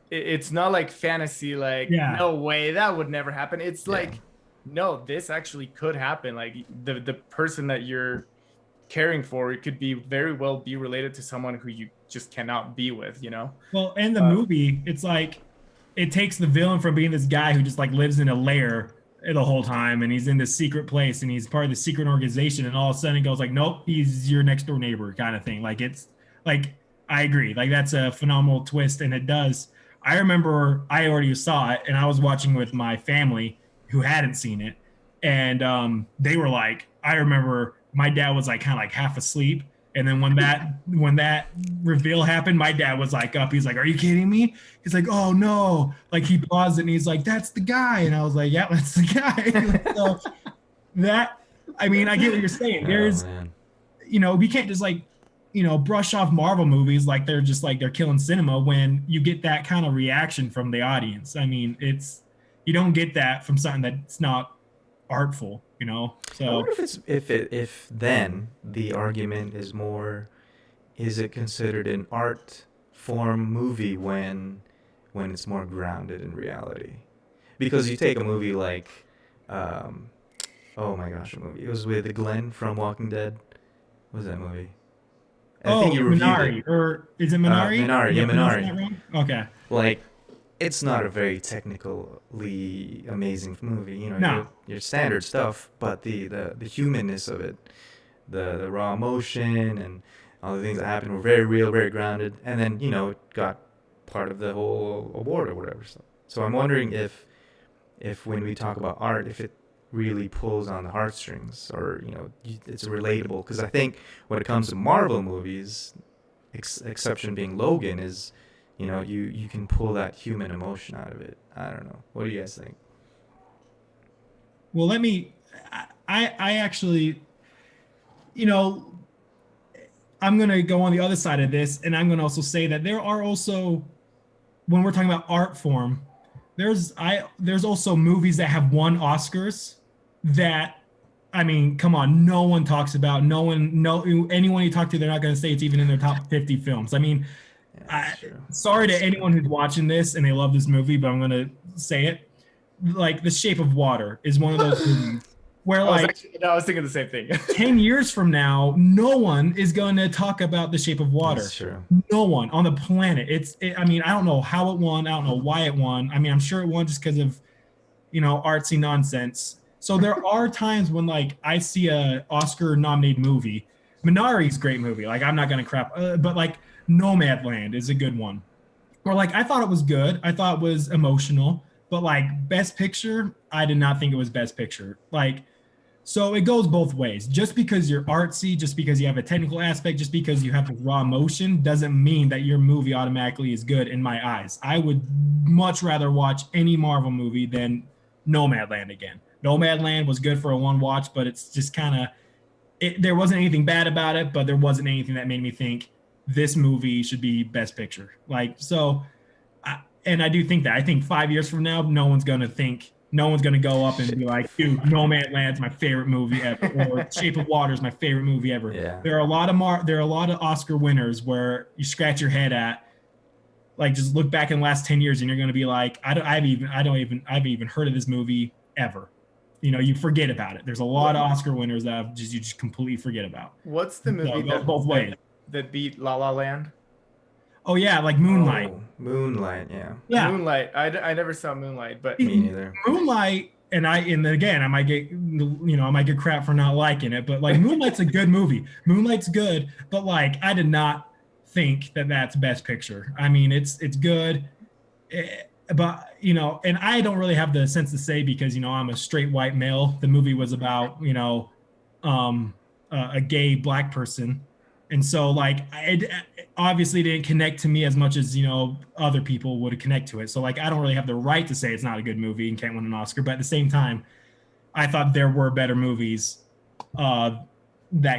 it's not like fantasy. Like no way, that would never happen. It's like, no, this actually could happen. Like the person that you're caring for, it could be very well be related to someone who you just cannot be with, Well, in the movie, it's like it takes the villain from being this guy who just like lives in a lair the whole time, and he's in this secret place, and he's part of the secret organization, and all of a sudden it goes like, nope, he's your next door neighbor kind of thing. Like it's like I agree, like that's a phenomenal twist, and it does. I remember I already saw it, and I was watching with my family who hadn't seen it, and they were like, I remember my dad was like kind of like half asleep, and then when that reveal happened, my dad was like up. He's like, "Are you kidding me?" He's like, "Oh no!" Like he paused it and he's like, "That's the guy," and I was like, "Yeah, that's the guy." So that, I mean, I get what you're saying. There's, we can't just like, brush off Marvel movies like they're just like they're killing cinema when you get that kind of reaction from the audience. I mean, you don't get that from something that's not artful, So I wonder if then the argument is more, is it considered an art form movie when it's more grounded in reality? Because you take a movie like, oh my gosh, what movie? It was with Glenn from Walking Dead. What was that movie? I think you Minari, it. Or is it Minari? Minari, yeah, Minari. Okay. Like, it's not a very technically amazing movie, your standard stuff, but the humanness of it, the raw emotion and all the things that happened were very real, very grounded, and then it got part of the whole award or whatever. So I'm wondering if when we talk about art, if it really pulls on the heartstrings, or it's relatable. Because I think when it comes to Marvel movies, exception being Logan, is you can pull that human emotion out of it. I don't know. What do you guys think? Well, I actually, I'm going to go on the other side of this, and I'm going to also say that there are also, when we're talking about art form, there's also movies that have won Oscars that, I mean, come on, no one talks about, anyone you talk to, they're not going to say it's even in their top 50 films. I mean, sorry to anyone who's watching this and they love this movie, but I'm going to say it. Like, The Shape of Water is one of those movies where, I was thinking the same thing. 10 years from now, no one is going to talk about The Shape of Water. That's true. No one on the planet. I mean, I don't know how it won. I don't know why it won. I mean, I'm sure it won just because of, artsy nonsense. So there are times when, like, I see a Oscar-nominated movie. Minari's a great movie. Like, I'm not going to crap. But, like, Nomadland is a good one. Or, like, I thought it was good. I thought it was emotional. But, like, Best Picture, I did not think it was Best Picture. Like, so it goes both ways. Just because you're artsy, just because you have a technical aspect, just because you have the raw emotion, doesn't mean that your movie automatically is good in my eyes. I would much rather watch any Marvel movie than Nomadland again. Nomadland was good for a one watch, but it's just kind of, there wasn't anything bad about it, but there wasn't anything that made me think this movie should be Best Picture. Like, so, and I do think that. I think 5 years from now, no one's going to go up and be like, dude, Nomadland's my favorite movie ever, or Shape of Water is my favorite movie ever. Yeah. There are a lot of Oscar winners where you scratch your head at, like, just look back in the last 10 years and you're going to be like, I've even heard of this movie ever. You forget about it. There's a lot of Oscar winners that you just completely forget about. What's the movie both ways that beat La La Land? Oh yeah, like Moonlight. Oh, Moonlight, yeah. Yeah. Moonlight. I never saw Moonlight, but me neither. Moonlight, and again, I might get crap for not liking it, but like Moonlight's a good movie. Moonlight's good, but like I did not think that that's Best Picture. I mean, it's good, but and I don't really have the sense to say because I'm a straight white male. The movie was about a gay black person. And so, like, it obviously didn't connect to me as much as, other people would connect to it. So, like, I don't really have the right to say it's not a good movie and can't win an Oscar. But at the same time, I thought there were better movies that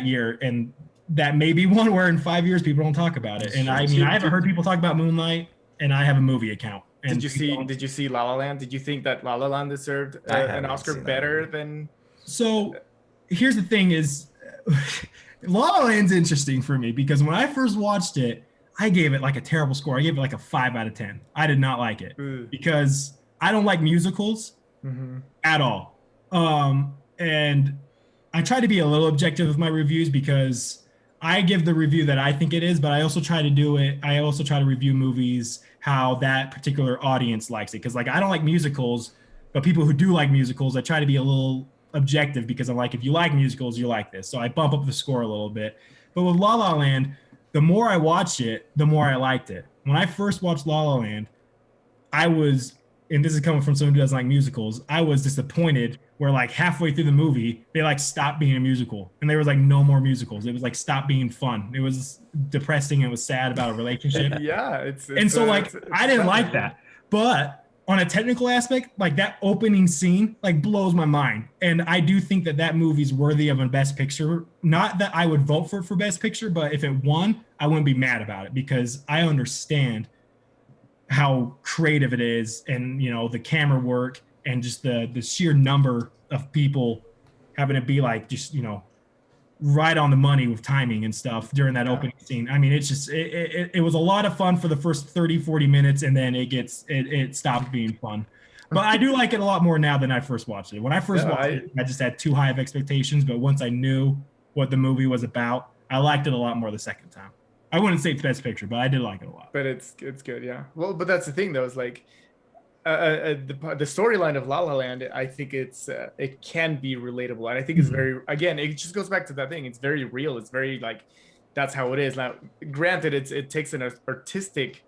year. And that may be one where in 5 years people don't talk about it. And I mean, I haven't heard people talk about Moonlight, and I have a movie account. And did you see La La Land? Did you think that La La Land deserved an Oscar better than? So here's the thing is, La La Land's interesting for me because when I first watched it, I gave it like a terrible score. I gave it like a 5 out of 10. I did not like it because I don't like musicals at all. And I try to be a little objective with my reviews because I give the review that I think it is, but I also try to do it. I also try to review movies how that particular audience likes it. Because like I don't like musicals, but people who do like musicals, I try to be a little objective because I'm like, if you like musicals, you like this. So I bump up the score a little bit. But with La La Land, the more I watch it, the more I liked it. When I first watched La La Land, I was, and this is coming from someone who doesn't like musicals, I was disappointed where like halfway through the movie, they like stopped being a musical and there was like no more musicals. It was like stop being fun. It was depressing. It was sad about a relationship. Yeah. I didn't like that. But on a technical aspect, like that opening scene like blows my mind. And I do think that that movie's worthy of a Best Picture. Not that I would vote for Best Picture, but if it won, I wouldn't be mad about it because I understand how creative it is and, you know, the camera work and just the sheer number of people having to be like, just, you know, right on the money with timing and stuff during that opening scene. I mean, it's just, it was a lot of fun for the first 30, 40 minutes. And then it stopped being fun. But I do like it a lot more now than I first watched it. When I first watched it, I just had too high of expectations. But once I knew what the movie was about, I liked it a lot more the second time. I wouldn't say it's Best Picture, but I did like it a lot. But it's good, yeah. Well, but that's the thing, though, is like the storyline of La La Land. I think it can be relatable, and I think it's very. Again, it just goes back to that thing. It's very real. It's very like that's how it is. Now, granted, it takes an artistic.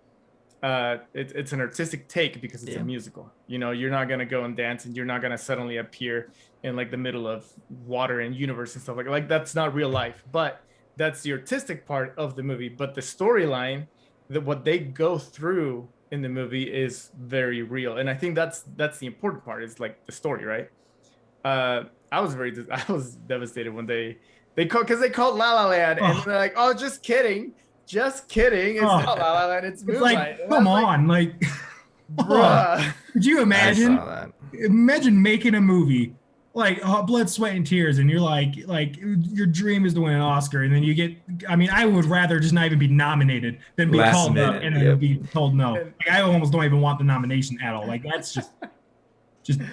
It's an artistic take because it's a musical. You know, you're not gonna go and dance, and you're not gonna suddenly appear in like the middle of water and universe and stuff like that's not real life, but that's the artistic part of the movie. But the storyline, what they go through in the movie is very real, and I think that's the important part. Is like the story, right? I was devastated when they called La La Land, and they're like, "Oh, just kidding, it's not La La Land, it's Moonlight." Like, come on, like, bruh. Could you imagine? Imagine making a movie like blood, sweat, and tears, and you're like your dream is to win an Oscar, and then you get. I mean, I would rather just not even be nominated than be called up and then be told no. Like, I almost don't even want the nomination at all. Like that's just.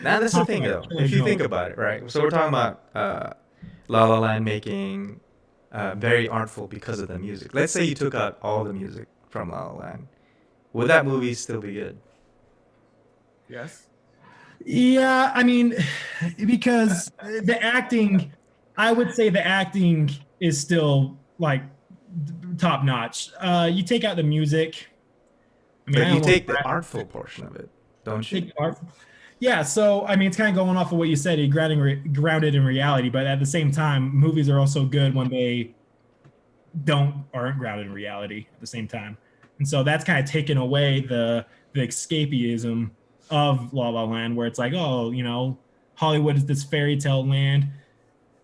Now that's the thing, though. If you think about it, right? So we're talking about La La Land making very artful because of the music. Let's say you took out all the music from La La Land, would that movie still be good? Yes. Yeah, I mean, because the acting, I would say the acting is still like top notch. You take out the music. I mean, but you take the artful portion of it, don't you? Yeah, so I mean, it's kind of going off of what you said, grounded in reality. But at the same time, movies are also good when they aren't grounded in reality at the same time, and so that's kind of taken away the escapism of La La Land, where it's like, oh, you know, Hollywood is this fairy tale land.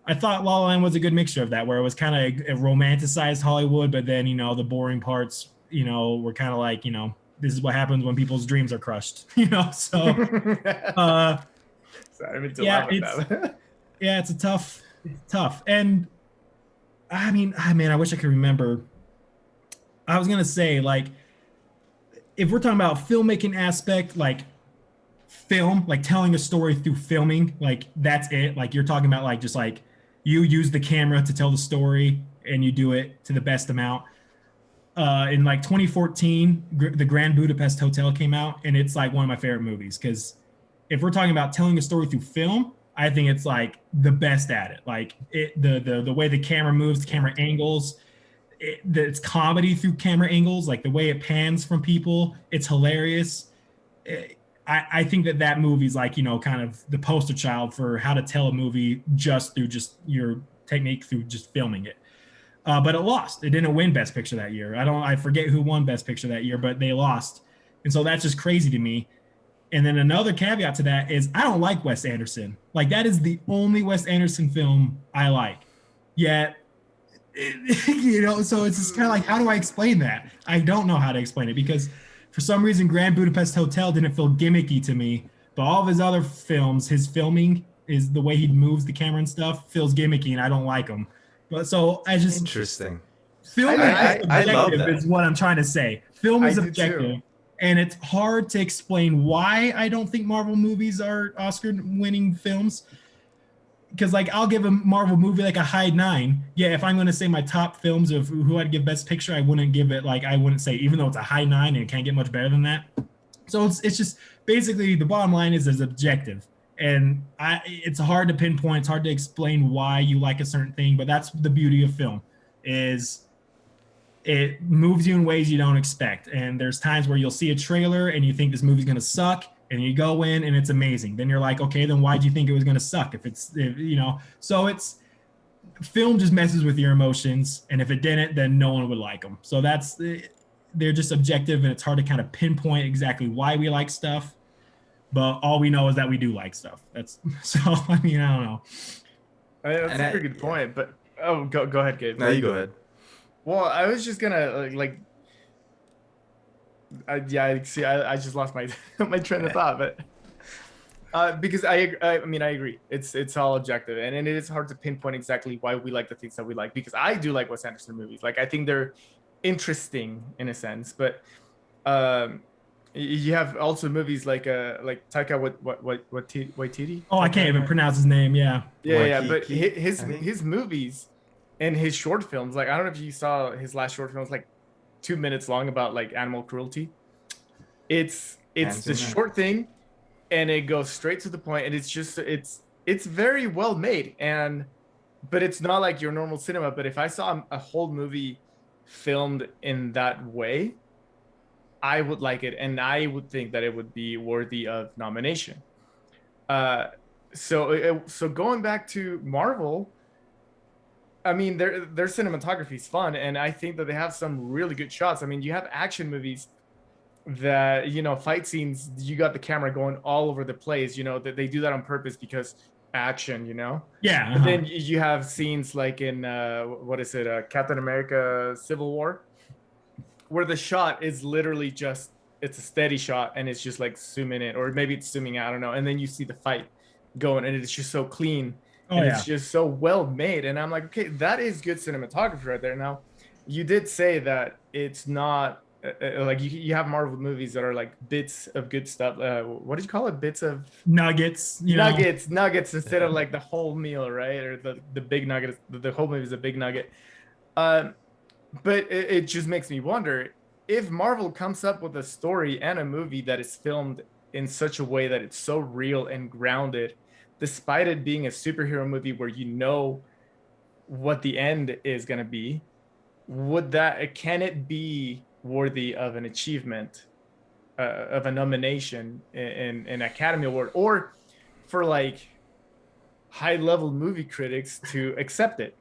I thought La La Land was a good mixture of that, where it was kind of a romanticized Hollywood, but then, you know, the boring parts, you know, were kind of like, you know, this is what happens when people's dreams are crushed, you know. So, it's tough. And I mean, I wish I could remember. I was gonna say, like, if we're talking about filmmaking aspect, like film, like telling a story through filming, like that's it. Like you're talking about, like just like you use the camera to tell the story and you do it to the best amount. In like 2014, the Grand Budapest Hotel came out, and it's like one of my favorite movies because if we're talking about telling a story through film, I think it's like the best at it. Like the way the camera moves, the camera angles, it's comedy through camera angles, like the way it pans from people, it's hilarious. I think that movie's like, you know, kind of the poster child for how to tell a movie just through just your technique through just filming it. But it lost. It didn't win Best Picture that year. I forget who won Best Picture that year, but they lost. And so that's just crazy to me. And then another caveat to that is I don't like Wes Anderson. Like that is the only Wes Anderson film I like. Yet, you know, so it's just kind of like, how do I explain that? I don't know how to explain it because for some reason, Grand Budapest Hotel didn't feel gimmicky to me, but all of his other films, his filming is the way he moves the camera and stuff feels gimmicky, and I don't like him. But so I just interesting. Film is what I'm trying to say. Film is objective, and it's hard to explain why I don't think Marvel movies are Oscar-winning films. because like I'll give a Marvel movie like a high 9. Yeah, if I'm going to say my top films of who I'd give Best Picture, I wouldn't give it like I wouldn't say, even though it's a high 9 and it can't get much better than that. So it's just basically the bottom line is objective, and it's hard to pinpoint. It's hard to explain why you like a certain thing, but that's the beauty of film is it moves you in ways you don't expect. And there's times where you'll see a trailer and you think this movie's going to suck, and you go in and it's amazing. Then you're like, okay, then why'd you think it was going to suck? So it's film just messes with your emotions. And if it didn't, then no one would like them. So they're just objective, and it's hard to kind of pinpoint exactly why we like stuff. But all we know is that we do like stuff. So, I mean, I don't know. That's a very good point, but go ahead, Gabe. No, you go ahead. Well, I was just gonna I just lost my my train of thought, but because I mean I agree, it's all objective, and it is hard to pinpoint exactly why we like the things that we like, because I do like Wes Anderson movies. Like I think they're interesting in a sense, but you have also movies like Taika Waititi. Oh, I can't even pronounce his name. Yeah. But his movies and his short films, like I don't know if you saw his last short films, like 2 minutes long, about like animal cruelty. It's the short thing, and it goes straight to the point, and it's very well made, but it's not like your normal cinema. But if I saw a whole movie filmed in that way, I would like it, and I would think that it would be worthy of nomination. So going back to Marvel, I mean, their cinematography is fun, and I think that they have some really good shots. I mean, you have action movies that, fight scenes, you got the camera going all over the place, that they do that on purpose because action, Yeah. And then you have scenes like in Captain America Civil War, where the shot is literally just, it's a steady shot, and it's just like zooming in, or maybe it's zooming out, I don't know, and then you see the fight going, and it's just so clean. It's just so well made, and I'm like, okay, that is good cinematography right there. Now, you did say that it's not like you have Marvel movies that are like bits of good stuff. What did you call it? Bits of nuggets. Nuggets instead of like the whole meal, right? Or the big nugget. The whole movie is a big nugget. But it just makes me wonder if Marvel comes up with a story and a movie that is filmed in such a way that it's so real and grounded, despite it being a superhero movie where what the end is going to be, can it be worthy of an achievement, of a nomination in an Academy Award, or for like high level movie critics to accept it?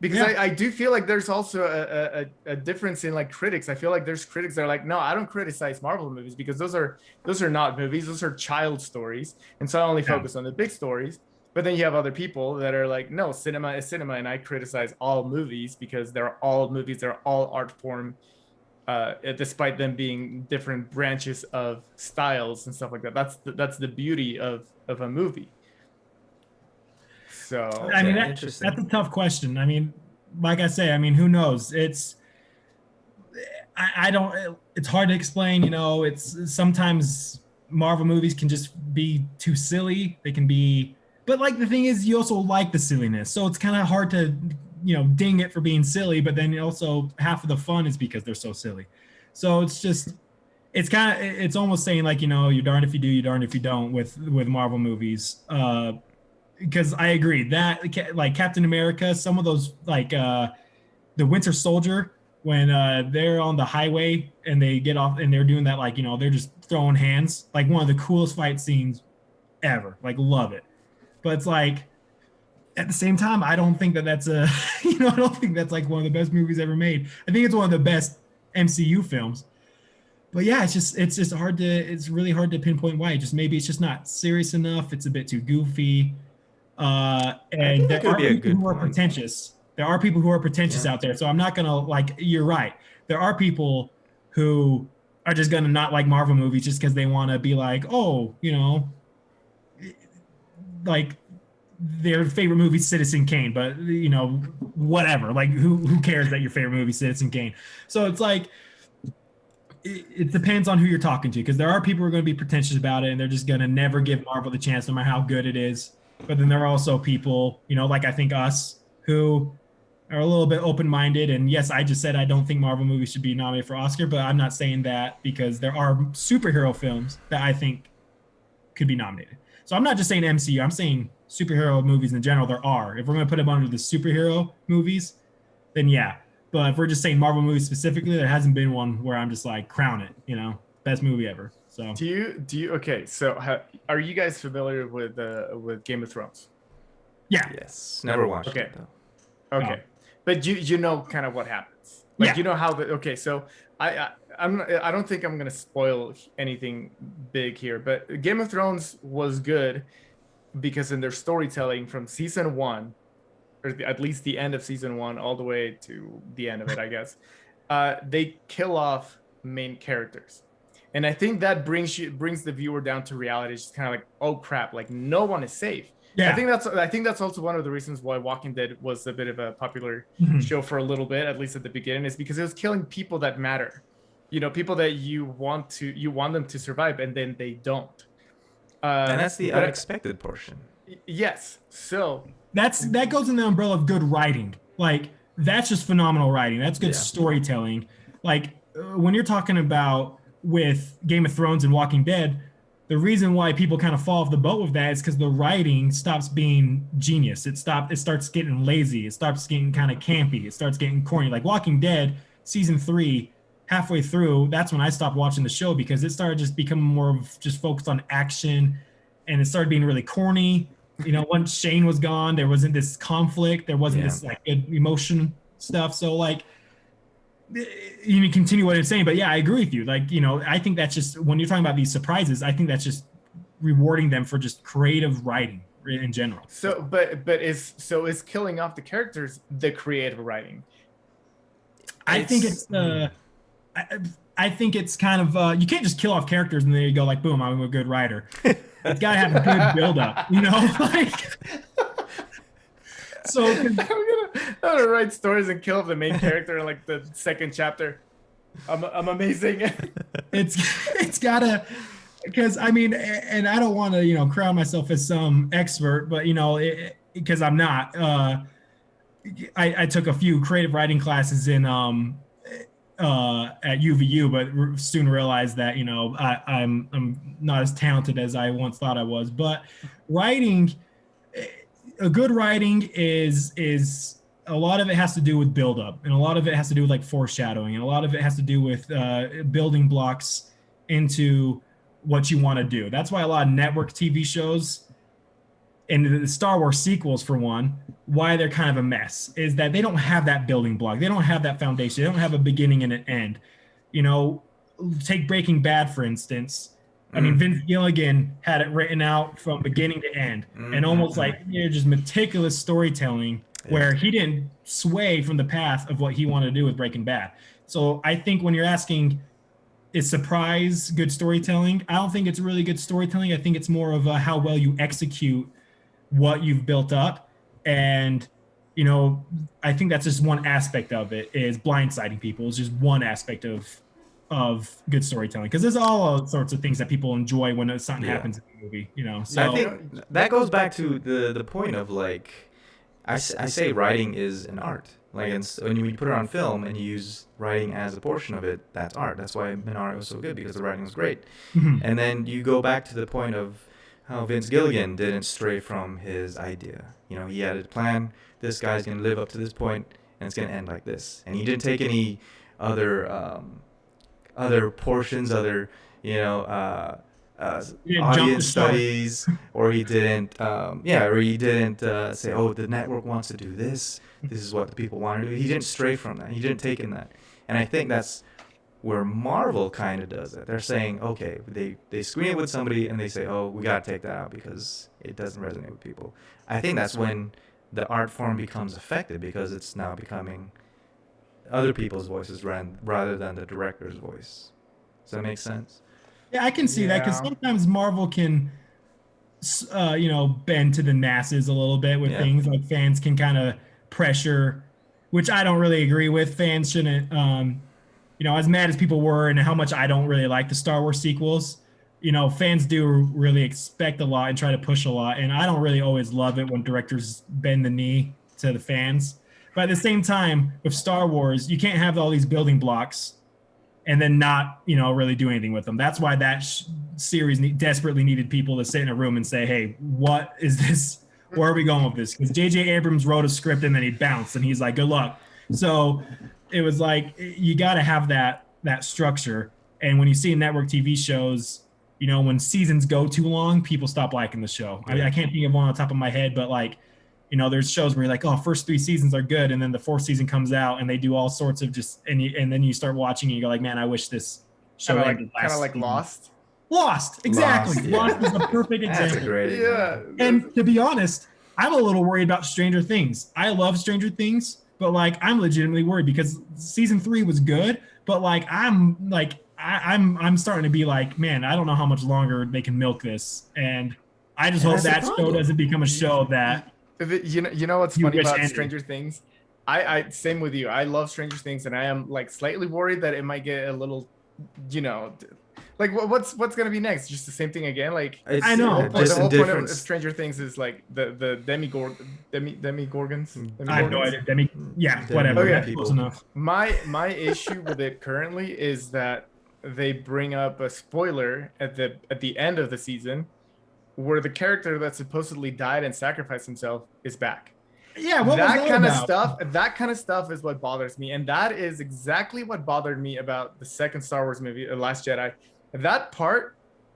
Because I do feel like there's also a difference in like critics. I feel like there's critics that are like, no, I don't criticize Marvel movies because those are not movies, those are child stories, and so I only focus on the big stories. But then you have other people that are like, no, cinema is cinema, and I criticize all movies because they're all movies, they're all art form, despite them being different branches of styles and stuff like that. That's the beauty of a movie. So I mean, that's a tough question. I mean, like I say, I mean, who knows? It's hard to explain. It's sometimes Marvel movies can just be too silly. They can be, but like the thing is, you also like the silliness, so it's kind of hard to ding it for being silly. But then also half of the fun is because they're so silly. So it's almost saying like you're darned if you do, you're darned if you don't with Marvel movies. Because I agree that like Captain America, some of those like the Winter Soldier, when they're on the highway and they get off and they're doing that, like they're just throwing hands, like one of the coolest fight scenes ever. Like love it, but it's like at the same time I don't think that's I don't think that's like one of the best movies ever made. I think it's one of the best MCU films. But yeah, it's really hard to pinpoint why. Maybe it's just not serious enough. It's a bit too goofy. And there are people who are pretentious. There are people who are pretentious out there. So I'm not gonna you're right. There are people who are just gonna not like Marvel movies just because they want to be like, oh, like their favorite movie is Citizen Kane, but whatever. Like who cares that your favorite movie is Citizen Kane? So it's like it depends on who you're talking to, because there are people who are going to be pretentious about it and they're just going to never give Marvel the chance no matter how good it is. but then there are also people, like I think us, who are a little bit open-minded. And yes, I just said I don't think Marvel movies should be nominated for Oscar, but I'm not saying that because there are superhero films that I think could be nominated. So I'm not just saying MCU, I'm saying superhero movies in general. There are. If we're going to put them under the superhero movies, then yeah. But if we're just saying Marvel movies specifically, there hasn't been one where I'm just like crown it, best movie ever. So do you okay? So are you guys familiar with Game of Thrones? Yeah. Yes. Never watched Okay. it though. Okay, but you know kind of what happens. Like you know how okay. So I don't think I'm gonna spoil anything big here, but Game of Thrones was good because in their storytelling from season 1, or at least the end of season 1, all the way to the end of it, I guess, they kill off main characters, and I think that brings the viewer down to reality. It's just kind of like, oh crap, like no one is safe. Yeah. I think that's also one of the reasons why Walking Dead was a bit of a popular show for a little bit, at least at the beginning, is because it was killing people that matter. People that you want them to survive, and then they don't. And that's the unexpected portion. Yes. So that goes in the umbrella of good writing. Like that's just phenomenal writing. That's good storytelling. Like when you're talking about with Game of Thrones and Walking Dead, the reason why people kind of fall off the boat with that is because the writing stops being genius. It starts getting lazy. It starts getting kind of campy. It starts getting corny. Like Walking Dead season 3, halfway through, that's when I stopped watching the show because it started just becoming more of just focused on action, and it started being really corny. Once Shane was gone, there wasn't this conflict. There wasn't this like good emotion stuff. So like, you continue what I'm saying, but yeah, I agree with you. Like, I think that's just when you're talking about these surprises, I think that's just rewarding them for just creative writing in general. So, but is killing off the characters the creative writing? I think it's I think it's kind of you can't just kill off characters and then you go like, boom, I'm a good writer. It's got to have a good build-up, like. So I'm gonna write stories and kill the main character in like the second chapter. I'm amazing. It's gotta, because I mean, and I don't want to crown myself as some expert, but because I'm not. I took a few creative writing classes in at UVU, but soon realized that I'm not as talented as I once thought I was. But writing. A good writing is a lot of it has to do with buildup, and a lot of it has to do with like foreshadowing, and a lot of it has to do with building blocks into what you want to do. That's why a lot of network TV shows and the Star Wars sequels, for one, why they're kind of a mess is that they don't have that building block. They don't have that foundation. They don't have a beginning and an end. Take Breaking Bad, for instance. I mean, Vince Gilligan had it written out from beginning to end, and almost like just meticulous storytelling where he didn't sway from the path of what he wanted to do with Breaking Bad. So I think when you're asking, is surprise good storytelling? I don't think it's really good storytelling. I think it's more of how well you execute what you've built up. And, I think that's just one aspect of it, is blindsiding people. It's just one aspect of good storytelling, because there's all sorts of things that people enjoy when something happens in the movie, So I think that goes back to the point of like, I say writing is an art. Like, when you put it on film and you use writing as a portion of it, that's art. That's why Minari was so good, because the writing was great. And then you go back to the point of how Vince Gilligan didn't stray from his idea. He had a plan. This guy's going to live up to this point, and it's going to end like this. And he didn't take any other portions, audience studies, or he didn't say, oh, the network wants to do this. This is what the people want to do. He didn't stray from that. He didn't take in that. And I think that's where Marvel kind of does it. They're saying, okay, they screen it with somebody and they say, oh, we got to take that out because it doesn't resonate with people. I think that's when the art form becomes effective, because it's now becoming other people's voices rather than the director's voice. Does that make sense? Yeah, I can see that, because sometimes Marvel can, bend to the masses a little bit with things. Like fans can kind of pressure, which I don't really agree with. Fans shouldn't, as mad as people were and how much I don't really like the Star Wars sequels, fans do really expect a lot and try to push a lot. And I don't really always love it when directors bend the knee to the fans. But at the same time, with Star Wars, you can't have all these building blocks and then not, really do anything with them. That's why that series desperately needed people to sit in a room and say, hey, what is this? Where are we going with this? Because J.J. Abrams wrote a script and then he bounced and he's like, good luck. So it was like, you got to have that structure. And when you see network TV shows, when seasons go too long, people stop liking the show. I mean, I can't think of one on the top of my head, but like, there's shows where you're like, oh, first 3 seasons are good. And then the 4th season comes out and they do all sorts of and then you start watching and you go like, man, I wish this show ended last kind of like season. Lost. Exactly. Lost, Lost is a perfect example. That's a great example. And to be honest, I'm a little worried about Stranger Things. I love Stranger Things, but like I'm legitimately worried because season 3 was good, but like I'm starting to be like, man, I don't know how much longer they can milk this, and I just hope that show doesn't become a show that. You know what's funny about Stranger Things? I same with you. I love Stranger Things, and I am like slightly worried that it might get a little, like what's gonna be next? Just the same thing again? Like I know. The whole point of Stranger Things is like the demigorgons. I have no idea. Whatever. Okay. Close enough. My issue with it currently is that they bring up a spoiler at the end of the season, where the character that supposedly died and sacrificed himself is back. Yeah, that kind of stuff is what bothers me, and that is exactly what bothered me about the second Star Wars movie, The Last Jedi. That part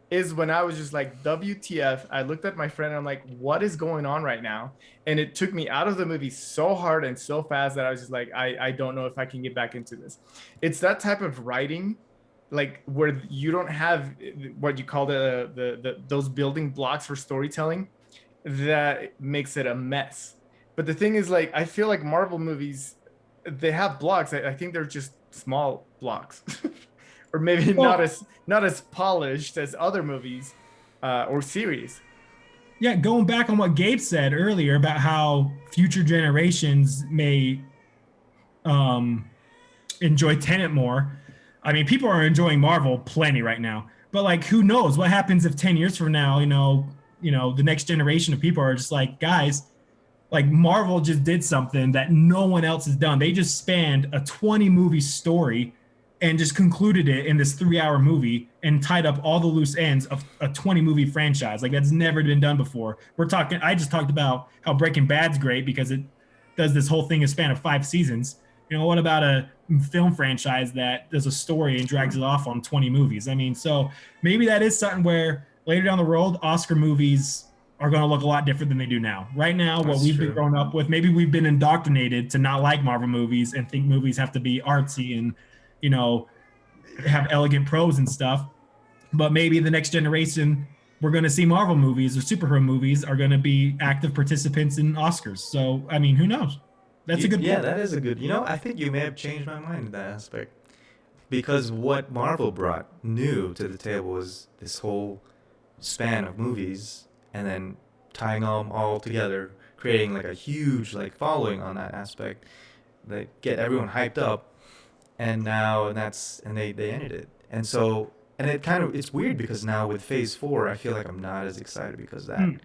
is when I was just like, WTF. I looked at my friend and I'm like, what is going on right now? And it took me out of the movie so hard and so fast that I was just like, I don't know if I can get back into this. It's that type of writing, like where you don't have what you call those building blocks for storytelling, that makes it a mess. But the thing is, like, I feel like Marvel movies, they have blocks. I think they're just small blocks, or maybe not as polished as other movies or series. Yeah, going back on what Gabe said earlier about how future generations may enjoy Tenet more. I mean, people are enjoying Marvel plenty right now, but like, who knows what happens if 10 years from now, the next generation of people are just like, guys, like Marvel just did something that no one else has done. They just spanned a 20 movie story and just concluded it in this 3-hour movie and tied up all the loose ends of a 20 movie franchise. Like that's never been done before. I just talked about how Breaking Bad's great because it does this whole thing in a span of 5 seasons. What about a film franchise that does a story and drags it off on 20 movies? I mean, so maybe that is something where later down the road, Oscar movies are going to look a lot different than they do now. Right now, what we've been growing up with, maybe we've been indoctrinated to not like Marvel movies and think movies have to be artsy and, have elegant prose and stuff. But maybe the next generation, we're going to see Marvel movies or superhero movies are going to be active participants in Oscars. So, I mean, who knows? That's a good point. Yeah, that is a good. I think you may have changed my mind in that aspect. Because what Marvel brought new to the table was this whole span of movies and then tying them all together, creating like a huge like following on that aspect that get everyone hyped up. And now they ended it. And so it's weird because now with Phase 4, I feel like I'm not as excited because that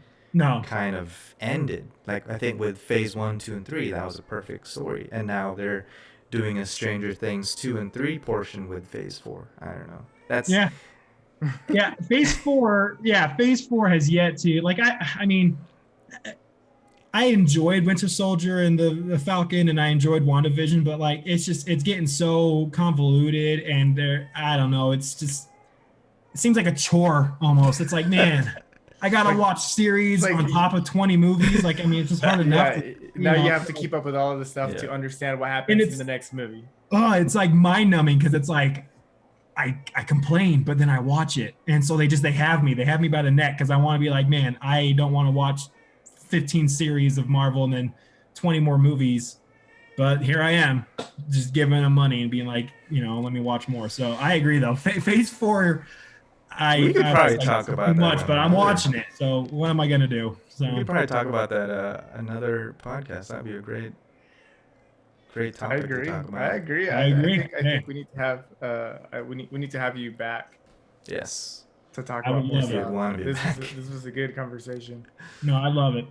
kind of ended. Like I think with Phase 1, 2, and 3, that was a perfect story. And now they're doing a Stranger Things 2 and 3 portion with Phase 4. I don't know. Yeah, Phase 4 has yet to, like, I mean, I enjoyed Winter Soldier and the Falcon, and I enjoyed WandaVision, but like it's getting so convoluted, and I don't know, it seems like a chore almost. It's like, man, I gotta watch series on top of 20 movies. Like, I mean, it's just hard enough. You have to keep up with all of the stuff to understand what happens in the next movie. Oh, it's like mind numbing because it's like I complain, but then I watch it, and so they have me by the neck because I want to be like, man, I don't want to watch 15 series of Marvel and then 20 more movies, but here I am just giving them money and being like, let me watch more. So I agree though. Phase 4, we could probably talk about too much, but I'm watching it. So what am I gonna do? So we could probably talk about that another podcast. That'd be a great topic to talk about. I agree. I think we need to have we need to have you back. Yes. to talk I would about more love it. stuff. Want to be back. This was a good conversation. No, I love it.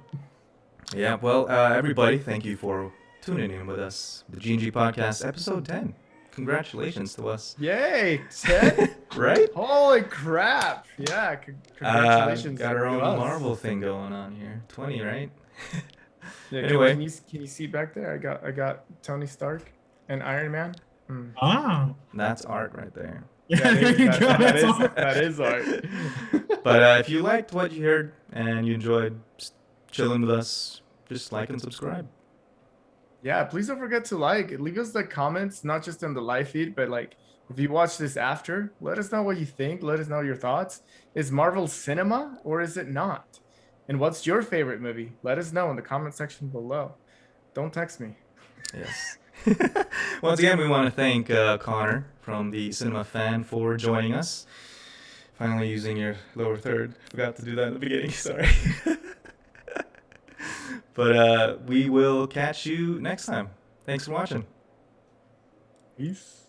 Yeah, well, everybody, thank you for tuning in with us. The G&G Podcast, episode 10. Congratulations to us. Yay, 10? Right? Holy crap! Yeah, congratulations. Got our to own us. Marvel thing going on here. 20, right? Yeah, Anyway. can you see back there? I got Tony Stark and Iron Man. Ah. That's art right there. Yeah, there you go. That's all. That is art. But if you liked what you heard and you enjoyed chilling with us, just like and subscribe. Yeah, please don't forget to leave us comments, not just on the live feed, but if you watch this after, let us know what you think. Let us know your thoughts. Is Marvel cinema or is it not? And what's your favorite movie? Let us know in the comment section below. Don't text me. Yes. Once again, we want to thank Connor from the Cinema Fan for joining us. Finally using your lower third. Forgot to do that in the beginning. Sorry. But we will catch you next time. Thanks for watching. Peace.